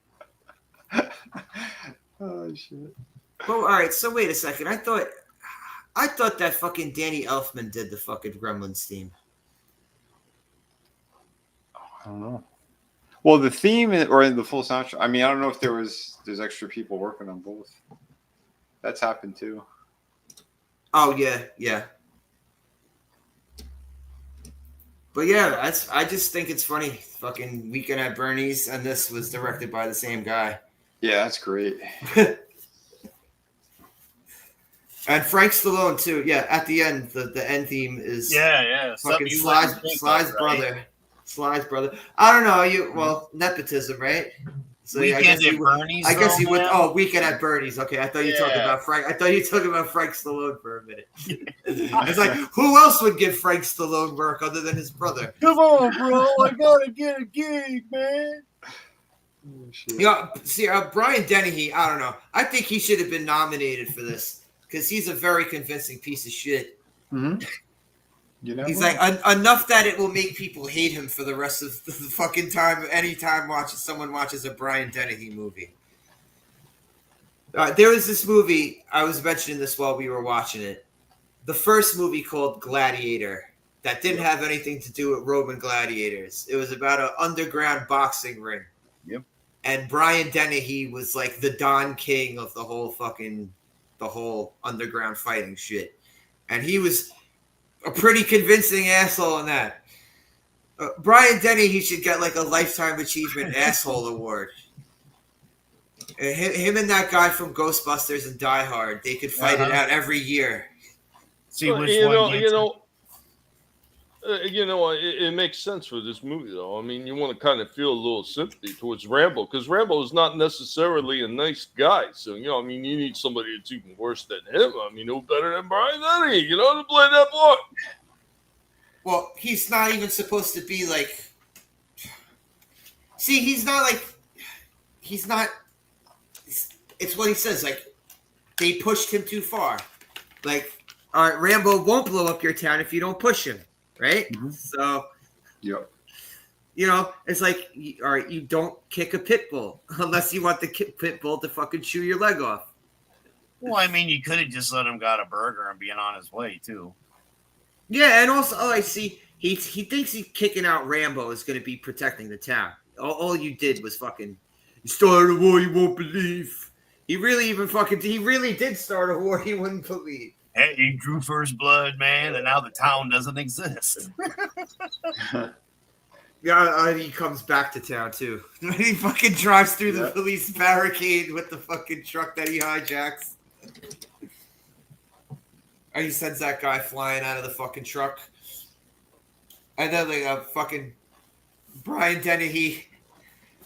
Speaker 3: Oh shit.
Speaker 2: Well, all right. So wait a second. I thought that fucking Danny Elfman did the fucking Gremlins theme.
Speaker 3: I don't know. Well, the theme or the full soundtrack. I mean, I don't know if there's extra people working on both. That's happened too.
Speaker 2: Oh yeah. But yeah, I just think it's funny. Fucking Weekend at Bernie's, and this was directed by the same guy.
Speaker 3: Yeah, that's great.
Speaker 2: And Frank Stallone too. Yeah, at the end, the end theme is fucking Sly's brother. Sly's brother. I don't know. Nepotism, right? So
Speaker 5: Weekend at Bernie's.
Speaker 2: I guess he would. Oh, Weekend at Bernie's. Okay, I thought you were talking about Frank. I thought you were talking about Frank Stallone for a minute. It's like, who else would give Frank Stallone work other than his brother?
Speaker 5: Come on, bro. I gotta get a gig, man.
Speaker 2: Brian Dennehy. I don't know. I think he should have been nominated for this because he's a very convincing piece of shit.
Speaker 3: Mm-hmm.
Speaker 2: He's like enough that it will make people hate him for the rest of the fucking time. Anytime someone watches a Brian Dennehy movie. There was this movie, I was mentioning this while we were watching it. The first movie called Gladiator that didn't have anything to do with Roman gladiators. It was about an underground boxing ring.
Speaker 5: Yep.
Speaker 2: And Brian Dennehy was like the Don King of the whole underground fighting shit. And he was a pretty convincing asshole in that. Brian Dennehy should get like a Lifetime Achievement Asshole Award. Him and that guy from Ghostbusters and Die Hard, they could fight it out every year.
Speaker 5: See which one.
Speaker 4: It makes sense for this movie, though. I mean, you want to kind of feel a little sympathy towards Rambo because Rambo is not necessarily a nice guy. So, I mean, you need somebody that's even worse than him. I mean, who better than Brian Denny, to play that part?
Speaker 2: Well, he's not even supposed to be like. See, he's not like. He's not. It's what he says. Like, they pushed him too far. Like, all right, Rambo won't blow up your town if you don't push him. Right?
Speaker 3: Mhm.
Speaker 2: So,
Speaker 3: Yep.
Speaker 2: It's like, all right, you don't kick a pit bull unless you want the pit bull to fucking chew your leg off.
Speaker 5: Well, I mean, you could have just let him got a burger and being on his way, too.
Speaker 2: Yeah, and also, I see, he thinks he's kicking out Rambo is going to be protecting the town. All you did was fucking, you started a war you won't believe. He really did start a war he wouldn't believe.
Speaker 5: Hey, he drew first blood, man, and now the town doesn't exist.
Speaker 2: Yeah, he comes back to town too. He fucking drives through the police barricade with the fucking truck that he hijacks. Or he sends that guy flying out of the fucking truck. And then fucking Brian Dennehy.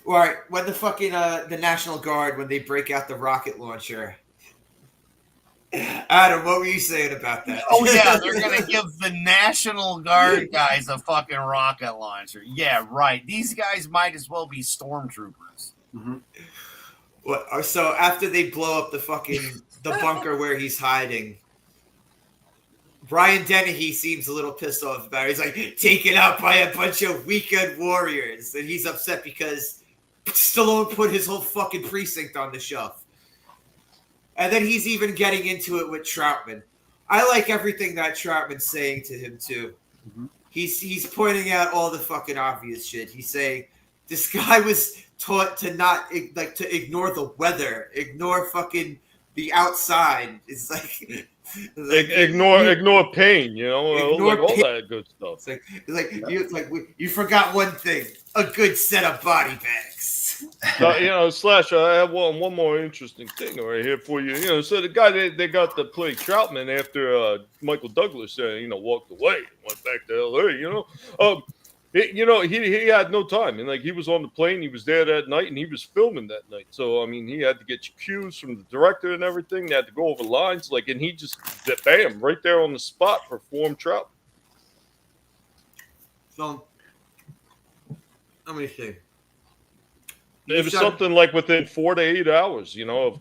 Speaker 2: Or when the fucking the National Guard, when they break out the rocket launcher. Adam, what were you saying about that?
Speaker 5: Oh, yeah, they're going to give the National Guard guys a fucking rocket launcher. Yeah, right. These guys might as well be stormtroopers.
Speaker 3: Mm-hmm.
Speaker 2: So after they blow up the bunker where he's hiding, Brian Dennehy seems a little pissed off about it. He's like, taken out by a bunch of weekend warriors. And he's upset because Stallone put his whole fucking precinct on the shelf. And then he's even getting into it with Troutman. I like everything that Troutman's saying to him, too. Mm-hmm. He's pointing out all the fucking obvious shit. He's saying, this guy was taught to not, to ignore the weather, ignore fucking the outside. It's like
Speaker 4: ignore pain,
Speaker 2: ignore
Speaker 4: all
Speaker 2: pain.
Speaker 4: that good stuff.
Speaker 2: You forgot one thing: a good set of body bags.
Speaker 4: Slash, I have one more interesting thing right here for you. So the guy they got to play Troutman after Michael Douglas, walked away, went back to L.A. He had no time, and he was on the plane, he was there that night, and he was filming that night. So I mean, he had to get cues from the director and everything. They had to go over lines, and he just bam right there on the spot performed Trout.
Speaker 2: So let me see.
Speaker 4: It was something like within 4 to 8 hours, of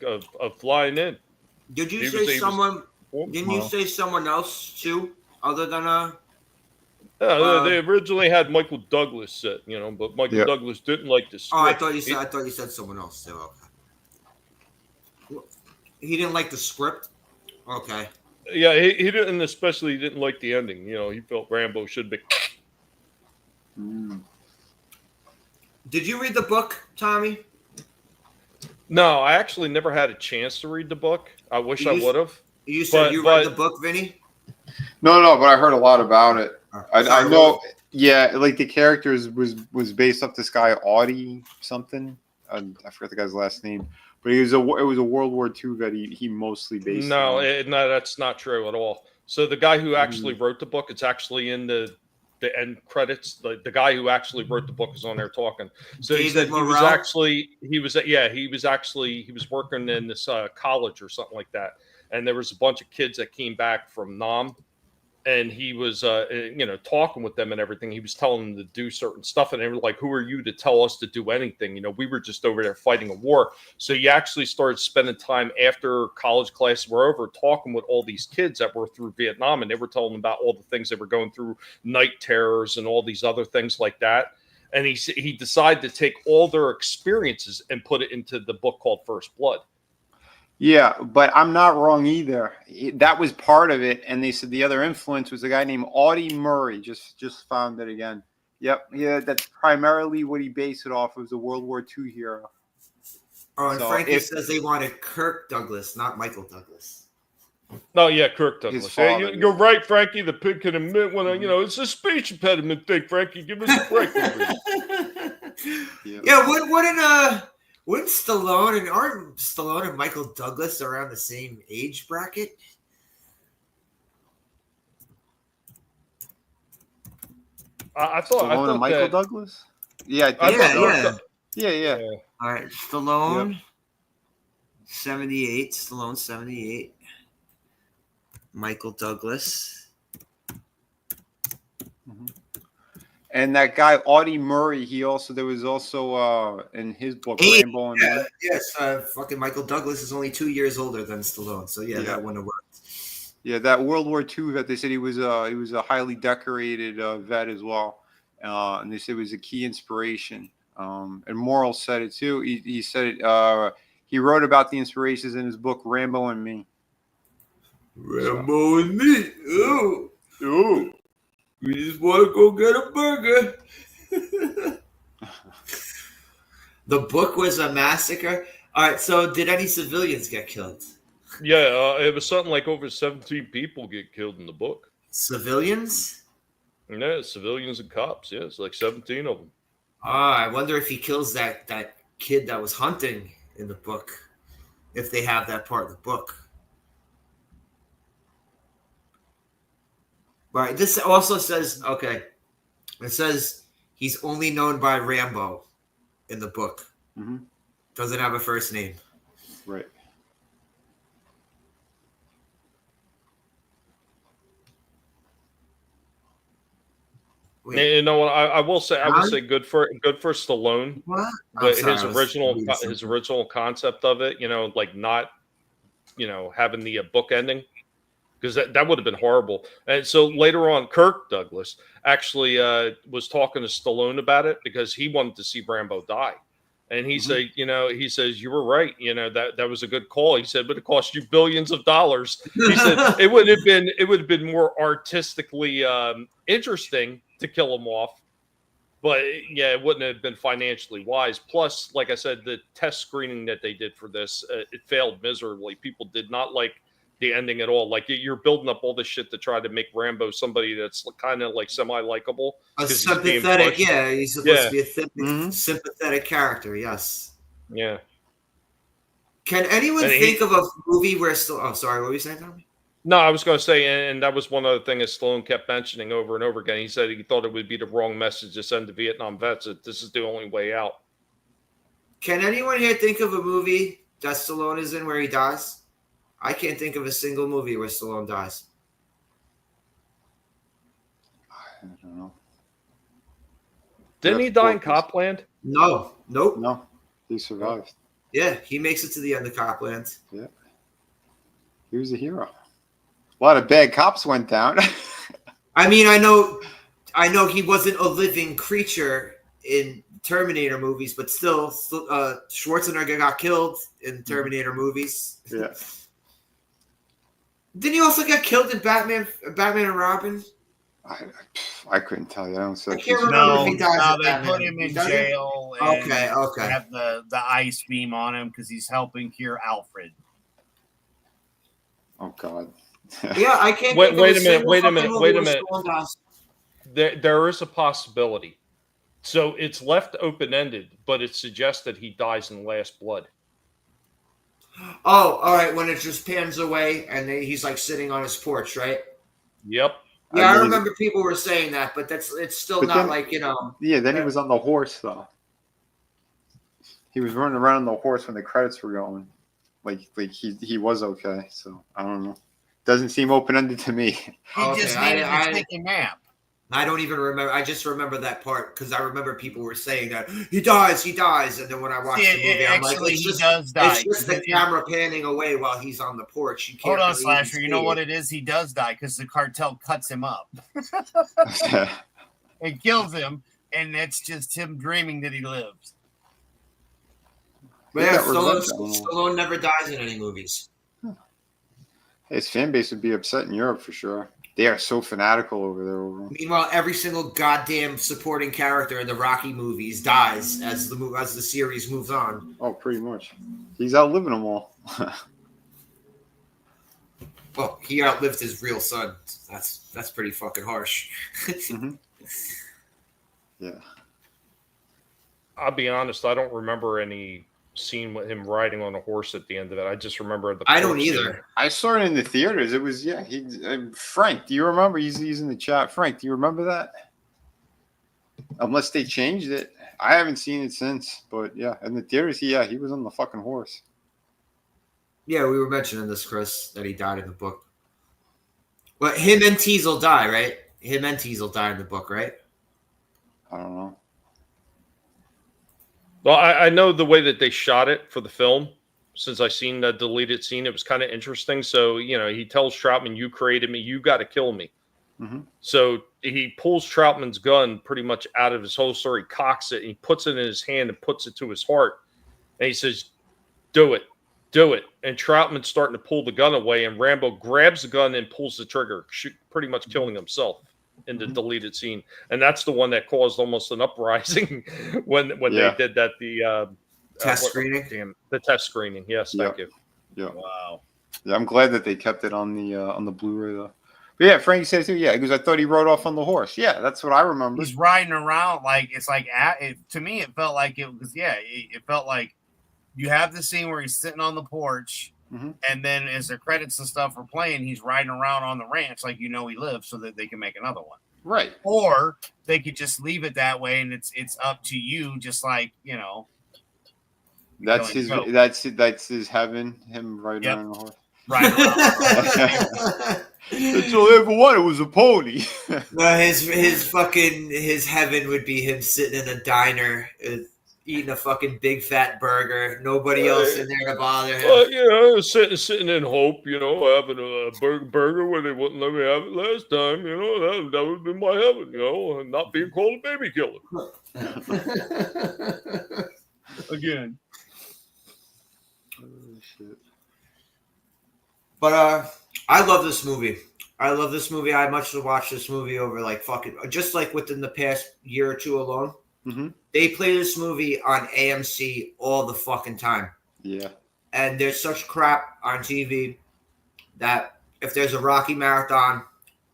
Speaker 4: flying in.
Speaker 2: Did you say someone? Didn't you say someone else too, other than
Speaker 4: they originally had Michael Douglas set, but Michael Douglas didn't like the script.
Speaker 2: Oh, I thought you said someone else too. Okay. He didn't like the script. Okay.
Speaker 4: Yeah, he didn't, especially he didn't like the ending. He felt Rambo should be.
Speaker 2: Did you read the book, Tommy?
Speaker 4: No, I actually never had a chance to read the book. I wish I would have.
Speaker 2: You said you read the book, Vinny?
Speaker 3: No, but I heard a lot about it. I know. Yeah, the characters was based off this guy Audie something. I forget the guy's last name, but it was a World War II vet. He mostly based.
Speaker 4: No, that's not true at all. So the guy who actually wrote the book, it's actually in the end credits. The guy who actually wrote the book is on there talking. So he said he was working in this college or something like that, and there was a bunch of kids that came back from Nam. And he was, talking with them and everything. He was telling them to do certain stuff. And they were like, who are you to tell us to do anything? We were just over there fighting a war. So he actually started spending time after college classes were over talking with all these kids that were through Vietnam. And they were telling them about all the things they were going through, night terrors and all these other things like that. And he decided to take all their experiences and put it into the book called First Blood.
Speaker 3: Yeah, but I'm not wrong either. That was part of it, and they said the other influence was a guy named Audie Murray. Just found it again. Yep, yeah, that's primarily what he based it off. It was a World War II hero.
Speaker 2: Oh, and Frankie says they wanted Kirk Douglas, not Michael Douglas.
Speaker 4: No, yeah, Kirk Douglas. Father, you're right, Frankie. The pig can admit when it's a speech impediment thing. Frankie, give us a break.
Speaker 2: Yeah, wouldn't aren't Stallone and Michael Douglas around the same age bracket?
Speaker 4: I
Speaker 3: Stallone
Speaker 4: thought
Speaker 3: and Michael
Speaker 4: that,
Speaker 3: Douglas. Yeah, I think
Speaker 2: Yeah,
Speaker 3: so.
Speaker 2: yeah.
Speaker 3: Yeah.
Speaker 2: All right, Stallone, 78. Stallone, 78. Michael Douglas.
Speaker 3: And that guy Audie Murray, there was also in his book
Speaker 2: Hey,
Speaker 3: Rambo and Me.
Speaker 2: yes, fucking Michael Douglas is only 2 years older than Stallone, so yeah, that wouldn't have worked.
Speaker 3: Yeah, that World War II vet. They said he was a highly decorated vet as well, and they said it was a key inspiration. And Morrill said it too. He said it. He wrote about the inspirations in his book Rambo and Me.
Speaker 1: Rambo and me. Ooh.
Speaker 3: Ooh.
Speaker 1: We just want to go get a burger.
Speaker 2: The book was a massacre. All right, so did any civilians get killed?
Speaker 4: yeah, it was something like over 17 people get killed in the book.
Speaker 2: Civilians?
Speaker 4: Yeah, civilians and cops. Yeah, it's like 17 of them.
Speaker 2: I wonder if he kills that kid that was hunting in the book, if they have that part of the book. Right. This also says, okay, it says he's only known by Rambo in the book.
Speaker 3: Mm-hmm.
Speaker 2: Doesn't have a first name.
Speaker 3: Right.
Speaker 4: You know what? I will say good for Stallone.
Speaker 2: What?
Speaker 4: But his original concept of it, like not, having the book ending, because that would have been horrible. And so later on, Kirk Douglas actually was talking to Stallone about it because he wanted to see Rambo die. And he said, he says, you were right. That was a good call. He said, but it cost you billions of dollars. He said it would have been more artistically interesting to kill him off. But yeah, it wouldn't have been financially wise. Plus, like I said, the test screening that they did for this, it failed miserably. People did not like the ending at all. Like, you're building up all this shit to try to make Rambo somebody that's kind of like semi-likable.
Speaker 2: A sympathetic, he's supposed to be a sympathetic character, yes.
Speaker 4: Yeah.
Speaker 2: Can anyone think of a movie where oh, sorry, what were you saying, Tommy?
Speaker 4: No, I was going to say, and that was one other thing that Stallone kept mentioning over and over again. He said he thought it would be the wrong message to send to Vietnam vets, that this is the only way out.
Speaker 2: Can anyone here think of a movie that Stallone is in where he dies? I can't think of a single movie where Stallone dies.
Speaker 3: I don't know.
Speaker 4: Didn't he die in Copland?
Speaker 2: No. Nope.
Speaker 3: No. He survived.
Speaker 2: Yeah, he makes it to the end of Copland.
Speaker 3: Yeah. He was a hero. A lot of bad cops went down.
Speaker 2: I mean, I know he wasn't a living creature in Terminator movies, but still Schwarzenegger got killed in Terminator movies.
Speaker 3: Yeah.
Speaker 2: Didn't he also get killed in Batman and Robin?
Speaker 3: I couldn't tell you. I
Speaker 2: can't remember if he dies.
Speaker 5: No, they put him in jail. And
Speaker 2: okay.
Speaker 5: Have the ice beam on him because he's helping cure Alfred.
Speaker 3: Oh God.
Speaker 2: Yeah, I can't.
Speaker 4: Wait a minute. There is a possibility. So it's left open-ended, but it suggests that he dies in Last Blood.
Speaker 2: Oh, all right. When it just pans away and he's like sitting on his porch, right?
Speaker 4: Yep.
Speaker 2: Yeah, I remember people were saying that, but it's still not like,
Speaker 3: Yeah, then he was on the horse though. He was running around on the horse when the credits were going. Like he was okay. So I don't know. Doesn't seem open ended to me.
Speaker 5: He just needed to take a nap.
Speaker 2: I don't even remember. I just remember that part because I remember people were saying that he dies, and then when I watched the movie, I'm like,
Speaker 5: he does die.
Speaker 2: It's just the camera panning away while he's on the porch. You can't.
Speaker 5: Hold on, Slasher. You know what it is? He does die because the cartel cuts him up and kills him, and it's just him dreaming that he lives.
Speaker 2: But yeah, Stallone never dies in any movies.
Speaker 3: His fan base would be upset in Europe for sure. They are so fanatical over there.
Speaker 2: Meanwhile, every single goddamn supporting character in the Rocky movies dies as the series moves on.
Speaker 3: Oh, pretty much. He's outliving them all.
Speaker 2: Well, he outlived his real son. That's pretty fucking harsh.
Speaker 3: Mm-hmm. Yeah.
Speaker 4: I'll be honest. I don't remember any scene with him riding on a horse at the end of it. I just remember the.
Speaker 2: I don't either.
Speaker 3: I saw it in the theaters. It was Frank. Do you remember? He's in the chat. Frank, do you remember that? Unless they changed it. I haven't seen it since, but yeah, in the theaters, he was on the fucking horse.
Speaker 2: Yeah, we were mentioning this, Chris, that he died in the book. But him and Teasel die, right? Him and Teasel die in the book, right?
Speaker 3: I don't know.
Speaker 4: Well, I know the way that they shot it for the film. Since I seen the deleted scene, it was kind of interesting. So, he tells Troutman, "You created me. You got to kill me."
Speaker 3: Mm-hmm.
Speaker 4: So he pulls Troutman's gun pretty much out of his holster. He cocks it and he puts it in his hand and puts it to his heart. And he says, "Do it. Do it." And Troutman's starting to pull the gun away, and Rambo grabs the gun and pulls the trigger, pretty much killing himself in the deleted scene. And that's the one that caused almost an uprising when they did that. The
Speaker 2: test screening.
Speaker 4: The test screening. Yes, thank you.
Speaker 3: Yeah.
Speaker 5: Wow.
Speaker 3: Yeah, I'm glad that they kept it on the Blu-ray though. But yeah, Frankie says too. Yeah, because I thought he rode off on the horse. Yeah, that's what I remember.
Speaker 5: He's riding around to me. It felt like it was. Yeah, it felt like you have the scene where he's sitting on the porch, and then as the credits and stuff are playing, he's riding around on the ranch like he lives, so that they can make another one.
Speaker 3: Right.
Speaker 5: Or they could just leave it that way, and it's up to you. Just like
Speaker 3: That's his heaven. Him riding on the horse.
Speaker 5: Riding around.
Speaker 3: That's all I ever wanted was a pony.
Speaker 2: No, his heaven would be him sitting in a diner eating a fucking big fat burger. Nobody else in there to bother him.
Speaker 4: Sitting in hope, having a burger where they wouldn't let me have it last time. That would be my heaven. And not being called a baby killer again.
Speaker 3: Oh, shit.
Speaker 2: But I love this movie. I much to watch this movie over just within the past year or two alone.
Speaker 3: Mm-hmm.
Speaker 2: They play this movie on AMC all the fucking time.
Speaker 3: Yeah.
Speaker 2: And there's such crap on TV that if there's a Rocky marathon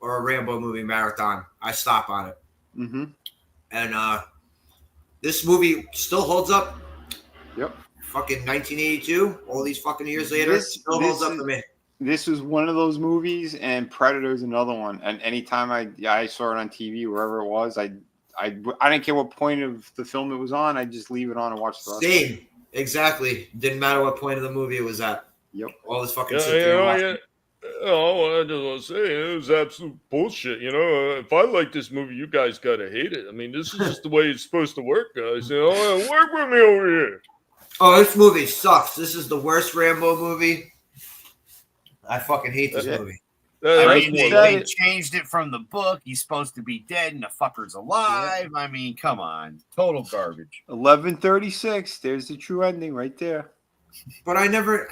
Speaker 2: or a Rambo movie marathon, I stop on it.
Speaker 3: Mm-hmm.
Speaker 2: And this movie still holds up.
Speaker 3: Yep.
Speaker 2: Fucking 1982, all these fucking years later, still holds up to me.
Speaker 3: This was one of those movies, and Predator's another one. And anytime I saw it on TV, wherever it was, I didn't care what point of the film it was on. I just leave it on and watch the rest.
Speaker 2: Same, exactly. Didn't matter what point of the movie it was at.
Speaker 3: Yep.
Speaker 2: All this fucking sit there and watch it.
Speaker 4: I just want to say, it was absolute bullshit. If I like this movie, you guys gotta hate it. I mean, this is just the way it's supposed to work, guys. Work with me over here.
Speaker 2: Oh, this movie sucks. This is the worst Rambo movie. I fucking hate this movie.
Speaker 5: They changed it from the book. He's supposed to be dead and the fucker's alive. Yeah. I mean, come on. Total garbage.
Speaker 3: 11:36. There's the true ending right there.
Speaker 2: But I never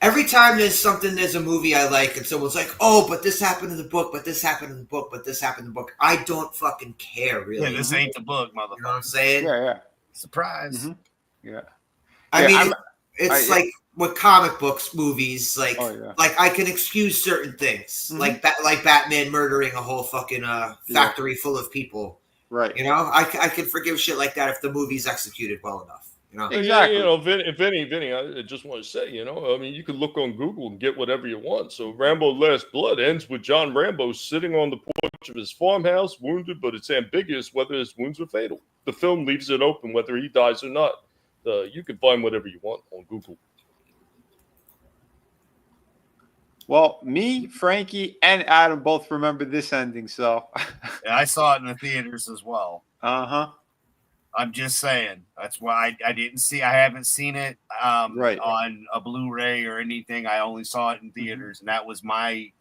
Speaker 2: every time there's a movie I like and someone's like, oh, but this happened in the book, but this happened in the book, but this happened in the book. I don't fucking care, really.
Speaker 5: Yeah, this ain't the book, motherfucker.
Speaker 2: You know what I'm saying?
Speaker 3: Yeah.
Speaker 5: Surprise.
Speaker 3: Mm-hmm. Yeah.
Speaker 2: I mean, it's like with comic books, movies, like I can excuse certain things, like Batman murdering a whole fucking factory full of people.
Speaker 3: Right.
Speaker 2: I can forgive shit like that if the movie's executed well enough.
Speaker 3: Exactly.
Speaker 4: Vinny, I just want to say, I mean, you can look on Google and get whatever you want. So Rambo Last Blood ends with John Rambo sitting on the porch of his farmhouse, wounded, but it's ambiguous whether his wounds were fatal. The film leaves it open whether he dies or not. You can find whatever you want on Google.
Speaker 3: Well, me, Frankie, and Adam both remember this ending, so.
Speaker 5: Yeah, I saw it in the theaters as well.
Speaker 3: Uh-huh.
Speaker 5: I'm just saying. That's why I haven't seen it on a Blu-ray or anything. I only saw it in theaters, and that was my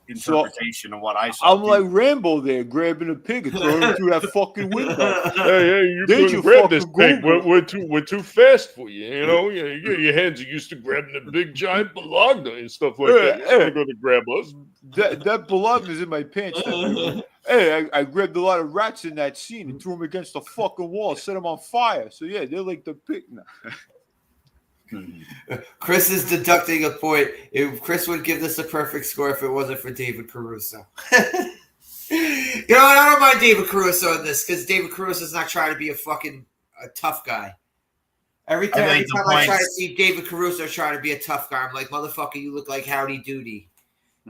Speaker 5: interpretation of what I saw.
Speaker 3: I'm like Rambo there, grabbing a pig and throwing it through that fucking window.
Speaker 4: Hey, you couldn't grab this pig. We're too fast for you. Your hands are used to grabbing the big giant bologna and stuff like that. You're not going to grab us.
Speaker 3: That bologna's in my pants. Hey, I grabbed a lot of rats in that scene and threw them against the fucking wall, set them on fire. So yeah, they're like the pig now.
Speaker 2: Chris is deducting a point. If Chris would give this a perfect score if it wasn't for David Caruso. I don't mind David Caruso in this because David Caruso is not trying to be a tough guy. Every time I try to see David Caruso trying to be a tough guy, I'm like, motherfucker, you look like Howdy Doody.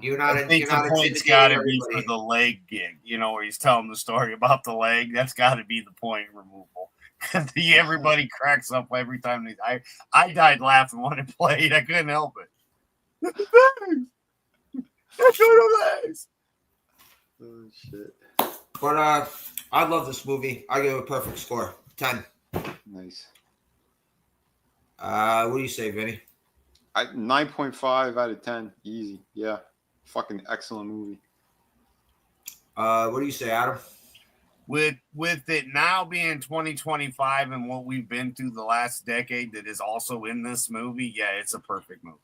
Speaker 2: You're not.
Speaker 5: I think the point's got to be for the leg gig. You know, where he's telling the story about the leg. That's got to be the point removal. Everybody cracks up every time. I died laughing when it played. I couldn't help it. That's one of those.
Speaker 3: Oh shit!
Speaker 2: But I love this movie. I give it a perfect score, 10.
Speaker 3: Nice.
Speaker 2: What do you say, Vinny?
Speaker 3: 9.5 out of 10. Easy. Yeah. Fucking excellent movie.
Speaker 2: What do you say, Adam?
Speaker 5: With it now being 2025 and what we've been through the last decade that is also in this movie, yeah, it's a perfect movie.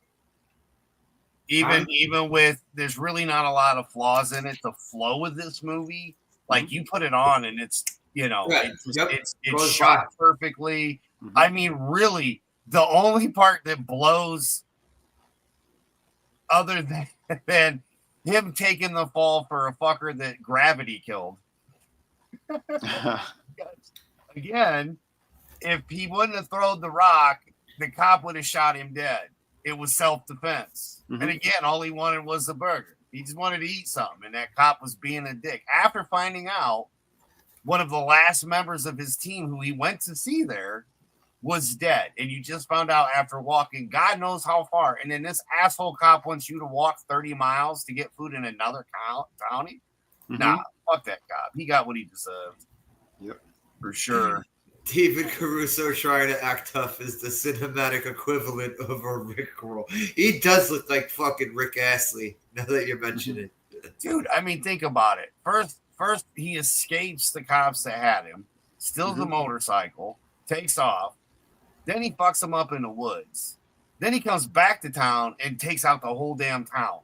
Speaker 5: Even with there's really not a lot of flaws in it. The flow of this movie, like you put it on and it's it's shot perfectly. Mm-hmm. I mean, really, the only part that blows, other than him taking the fall for a fucker that gravity killed. Again, if he wouldn't have thrown the rock, the cop would have shot him dead. It was self-defense. Mm-hmm. And again, all he wanted was the burger. He just wanted to eat something, and that cop was being a dick. After finding out one of the last members of his team who he went to see there was dead, and you just found out after walking God knows how far, and then this asshole cop wants you to walk 30 miles to get food in another county? Mm-hmm. Nah, fuck that cop. He got what he deserved.
Speaker 3: Yep.
Speaker 5: For sure.
Speaker 2: David Caruso trying to act tough is the cinematic equivalent of a Rickroll. He does look like fucking Rick Astley, now that you mention it.
Speaker 5: Dude, I mean, think about it. First he escapes the cops that had him, steals the motorcycle, takes off. Then he fucks him up in the woods. Then he comes back to town and takes out the whole damn town.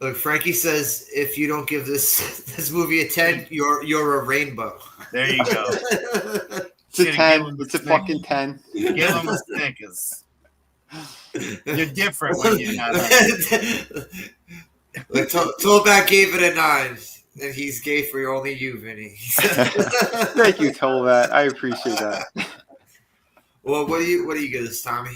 Speaker 2: Look, Frankie says if you don't give this movie a 10, you're a rainbow.
Speaker 5: There you go.
Speaker 3: It's a 10. It's a fucking 10.
Speaker 5: Give him a Snickers. You're different when you're not.
Speaker 2: Tollback gave it a 9, and he's gay for only you, Vinny.
Speaker 3: Thank you, Tollback. I appreciate that.
Speaker 2: Well, what do you give this, Tommy?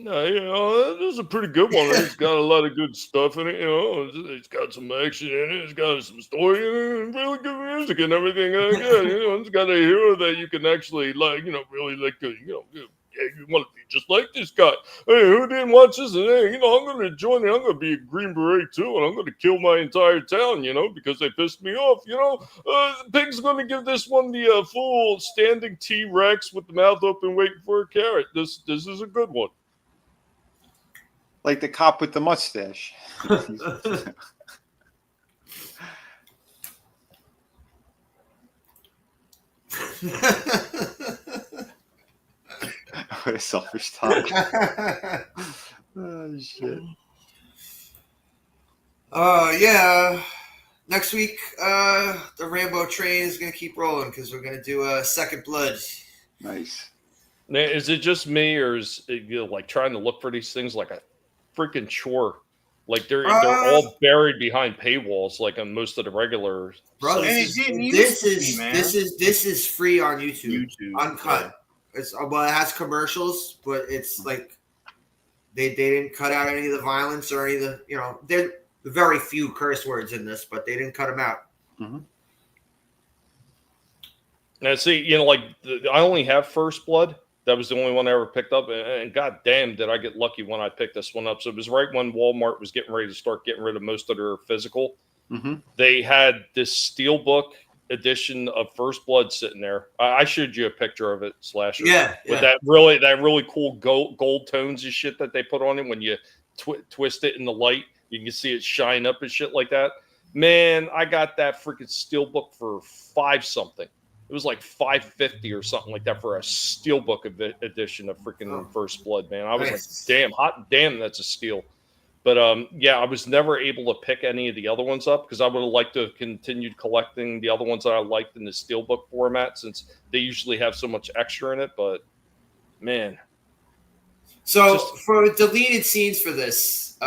Speaker 4: No, this is a pretty good one. It's got a lot of good stuff in it. It's got some action in it. It's got some story in it, and really good music and everything. It's got a hero that you can actually like. Really like to. You want to be just like this guy. Hey, who didn't watch this? And hey, I'm going to join it. I'm going to be a Green Beret too, and I'm going to kill my entire town. Because they pissed me off. Pig's going to give this one the full standing T-Rex with the mouth open, waiting for a carrot. This is a good one.
Speaker 3: Like the cop with the mustache. What a selfish talk. Oh, shit.
Speaker 2: Yeah. Next week, the Rambo train is going to keep rolling because we're going to do Second Blood.
Speaker 3: Nice.
Speaker 4: Now, is it just me, or is it, like trying to look for these things like a freaking chore? Like they're all buried behind paywalls, like on most of the regular.
Speaker 2: Bro, this is free on YouTube uncut. Yeah. It has commercials, but it's like they didn't cut out any of the violence or any of the there are very few curse words in this, but they didn't cut them out.
Speaker 3: Mm-hmm.
Speaker 4: Now, see, I only have First Blood. That was the only one I ever picked up, and god damn, did I get lucky when I picked this one up. So it was right when Walmart was getting ready to start getting rid of most of their physical.
Speaker 3: Mm-hmm.
Speaker 4: They had this steelbook edition of First Blood sitting there. I showed you a picture of it, Slasher.
Speaker 2: Yeah.
Speaker 4: With that really cool gold tones and shit that they put on it. When you twist it in the light, you can see it shine up and shit like that. Man, I got that freaking steelbook for $5 something. It was like $5.50 or something like that for a steelbook edition of freaking First Blood, man. I was like, damn, that's a steal. But I was never able to pick any of the other ones up because I would have liked to have continued collecting the other ones that I liked in the steelbook format since they usually have so much extra in it. But man,
Speaker 2: so for deleted scenes for this,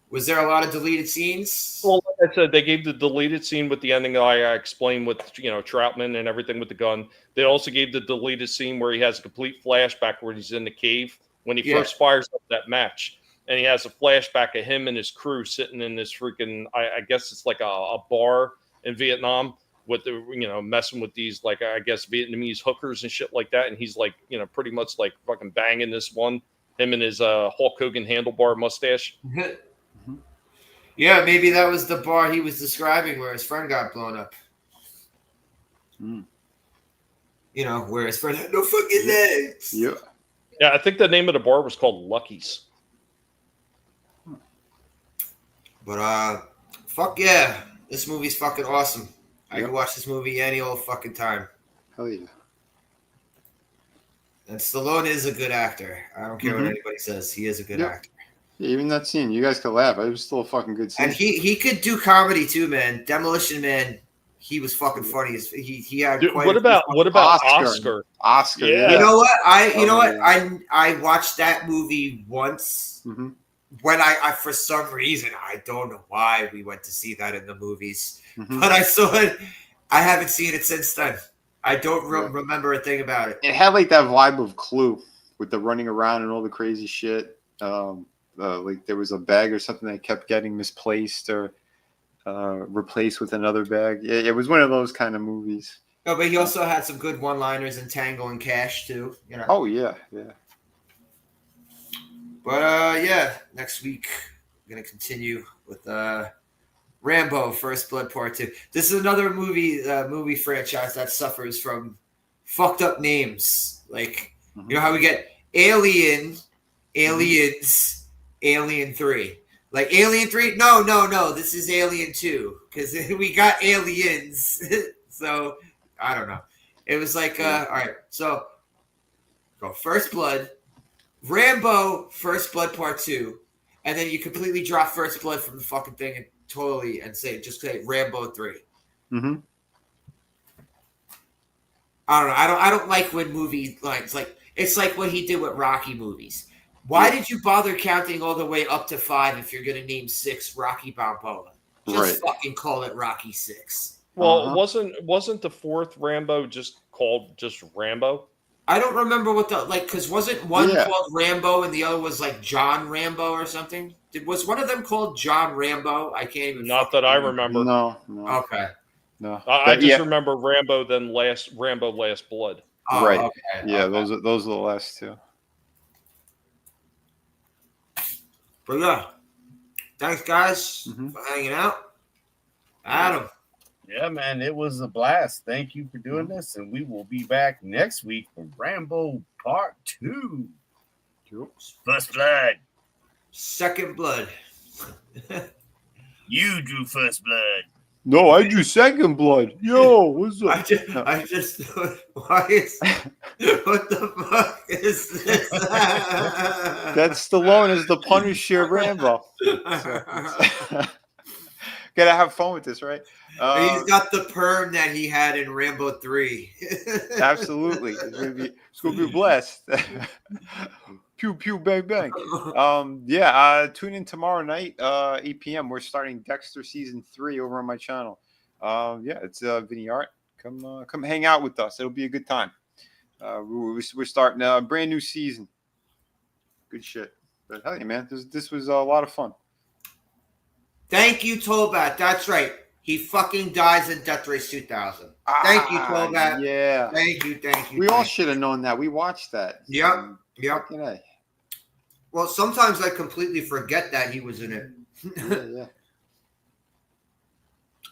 Speaker 2: was there a lot of deleted scenes?
Speaker 4: Well, like I said, they gave the deleted scene with the ending that I explained with Troutman and everything with the gun. They also gave the deleted scene where he has a complete flashback where he's in the cave when he first fires up that match. And he has a flashback of him and his crew sitting in this freaking, I guess it's like a bar in Vietnam with the, messing with these, like, I guess Vietnamese hookers and shit like that. And he's like, pretty much like fucking banging this one, him and his Hulk Hogan handlebar mustache.
Speaker 2: Yeah, maybe that was the bar he was describing where his friend got blown up. Where his friend had no fucking legs.
Speaker 3: Yeah.
Speaker 4: Yeah, I think the name of the bar was called Lucky's.
Speaker 2: But fuck yeah, this movie's fucking awesome. I can watch this movie any old fucking time.
Speaker 3: Hell yeah.
Speaker 2: And Stallone is a good actor. I don't care what anybody says. He is a good actor.
Speaker 3: Yeah, even that scene, you guys could laugh. It was still a fucking good scene.
Speaker 2: And he could do comedy too, man. Demolition Man, he was fucking funny. He had.
Speaker 4: Dude,
Speaker 2: quite
Speaker 4: what about Oscar?
Speaker 3: Oscar.
Speaker 4: Yeah.
Speaker 2: You know what? I watched that movie once. When I for some reason, I don't know why we went to see that in the movies, but I saw it. I haven't seen it since then. I don't remember a thing about it.
Speaker 3: It had like that vibe of Clue with the running around and all the crazy shit. Like there was a bag or something that kept getting misplaced or replaced with another bag. It was one of those kind of movies.
Speaker 2: No, but he also had some good one-liners in Tango and Cash too.
Speaker 3: Oh yeah.
Speaker 2: But next week we're gonna continue with Rambo: First Blood Part 2. This is another movie franchise that suffers from fucked up names. Like you know how we get Alien, Aliens, Alien 3. Like Alien 3? No. This is Alien 2 because we got aliens. So I don't know. It was like all right. So go First Blood. Rambo, First Blood Part 2, and then you completely drop First Blood from the fucking thing and say Rambo 3. I don't know. I don't like when movies it's like what he did with Rocky movies. Why did you bother counting all the way up to 5 if you're gonna name 6 Rocky Balboa? Just fucking call it Rocky 6.
Speaker 4: Well, wasn't the 4th Rambo just called Rambo?
Speaker 2: I don't remember what because wasn't one called Rambo and the other was like John Rambo or something? Was one of them called John Rambo? I can't even.
Speaker 4: Not that I remember.
Speaker 3: No.
Speaker 2: Okay.
Speaker 3: No.
Speaker 4: I just remember Rambo, then Rambo Last Blood.
Speaker 3: Oh, right.
Speaker 2: Okay.
Speaker 3: Yeah, those are the last two.
Speaker 2: But yeah, thanks guys for hanging out. Adam.
Speaker 5: Yeah, man, it was a blast. Thank you for doing this, and we will be back next week for Rambo Part 2. First Blood.
Speaker 2: Second Blood.
Speaker 5: You drew First Blood.
Speaker 3: No, I drew Second Blood. Yo, what's up?
Speaker 2: I just why is what the fuck is this?
Speaker 3: That's Stallone as the Punisher Rambo. Gotta have fun with this, right?
Speaker 2: He's got the perm that he had in Rambo 3.
Speaker 3: Absolutely. It's gonna be blessed. Pew pew bang bang. Tune in tomorrow night, 8 p.m. We're starting Dexter season 3 over on my channel. It's Vinny Art. Come hang out with us. It'll be a good time. We're starting a brand new season. Good shit. But hell yeah, man, this was a lot of fun.
Speaker 2: Thank you, Tolbat. That's right. He fucking dies in Death Race 2000. Thank you, Tolbat.
Speaker 3: Yeah.
Speaker 2: Thank you.
Speaker 3: We all should have known that. We watched that.
Speaker 2: Yep.
Speaker 3: Well,
Speaker 2: sometimes I completely forget that he was in it.
Speaker 3: Yeah.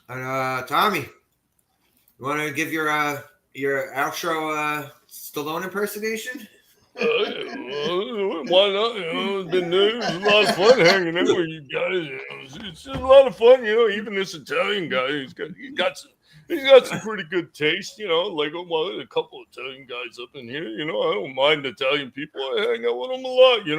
Speaker 2: And Tommy, you want to give your outro Stallone impersonation?
Speaker 4: Why not? It's been it was a lot of fun hanging out with you guys. It's just a lot of fun, Even this Italian guy, he's got some pretty good taste, Like a couple of Italian guys up in here, I don't mind Italian people. I hang out with them a lot, We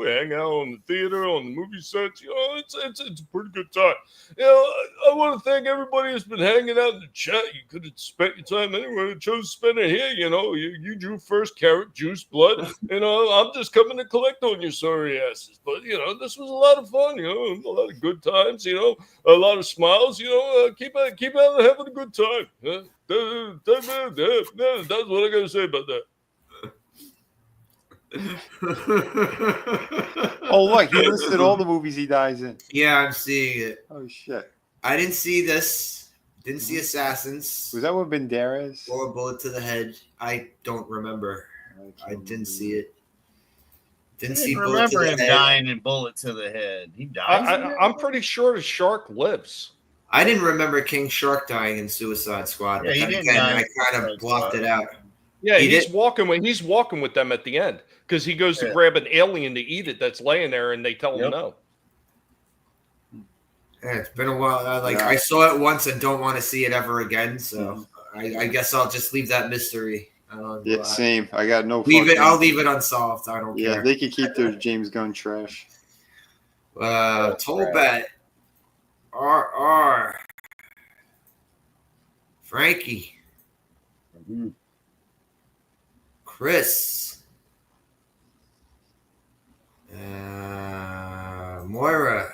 Speaker 4: hang out on the theater, on the movie sets, It's a pretty good time. I want to thank everybody that's been hanging out in the chat. You could have spent your time anywhere. You chose to spend it here, You drew first carrot, juice, blood. I'm just coming to collect on your sorry asses. But this was a lot of fun. A lot of good times. A lot of smiles. Keep on having a good time. That's what I gotta say about that.
Speaker 3: Oh, look, he listed all the movies he dies in.
Speaker 2: Yeah, I'm seeing it.
Speaker 3: Oh, shit.
Speaker 2: I didn't see this. Didn't see Assassins.
Speaker 3: Was that with Banderas?
Speaker 2: Or Bullet to the Head. I don't remember. I didn't see it. Didn't see Bullet to
Speaker 5: remember
Speaker 2: the
Speaker 5: him
Speaker 2: Head.
Speaker 5: dying in Bullet to the Head. He died.
Speaker 4: I'm pretty sure the shark lives.
Speaker 2: I didn't remember King Shark dying in Suicide Squad.
Speaker 5: Yeah,
Speaker 2: But
Speaker 5: he
Speaker 2: then
Speaker 5: didn't
Speaker 2: again,
Speaker 5: die
Speaker 2: I
Speaker 5: in
Speaker 2: kind of
Speaker 5: Suicide
Speaker 2: blocked
Speaker 5: Squad.
Speaker 2: it out.
Speaker 4: Yeah,
Speaker 2: He
Speaker 4: he's
Speaker 2: did?
Speaker 4: walking with them at the end because he goes to grab an alien to eat it that's laying there, and they tell him no.
Speaker 2: Yeah, it's been a while. I saw it once and don't want to see it ever again. So I guess I'll just leave that mystery.
Speaker 3: Yeah, same. I got no.
Speaker 2: I'll leave it unsolved. I don't care.
Speaker 3: Yeah, they can keep their James Gunn trash.
Speaker 2: Tolbat. R. Frankie. Chris. Moira.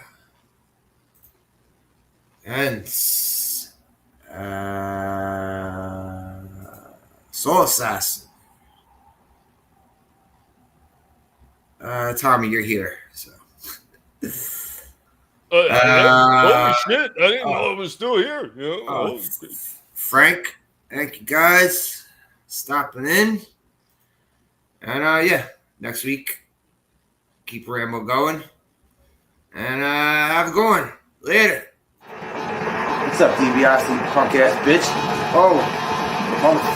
Speaker 2: And Soul Assassin. Tommy, you're here. So.
Speaker 4: Holy shit! I didn't know I was still here.
Speaker 2: Frank, thank you guys stopping in. And next week, keep Rambo going. And have a good one. Later.
Speaker 7: What's up, DiBiase, punk ass bitch? Oh, motherfucker.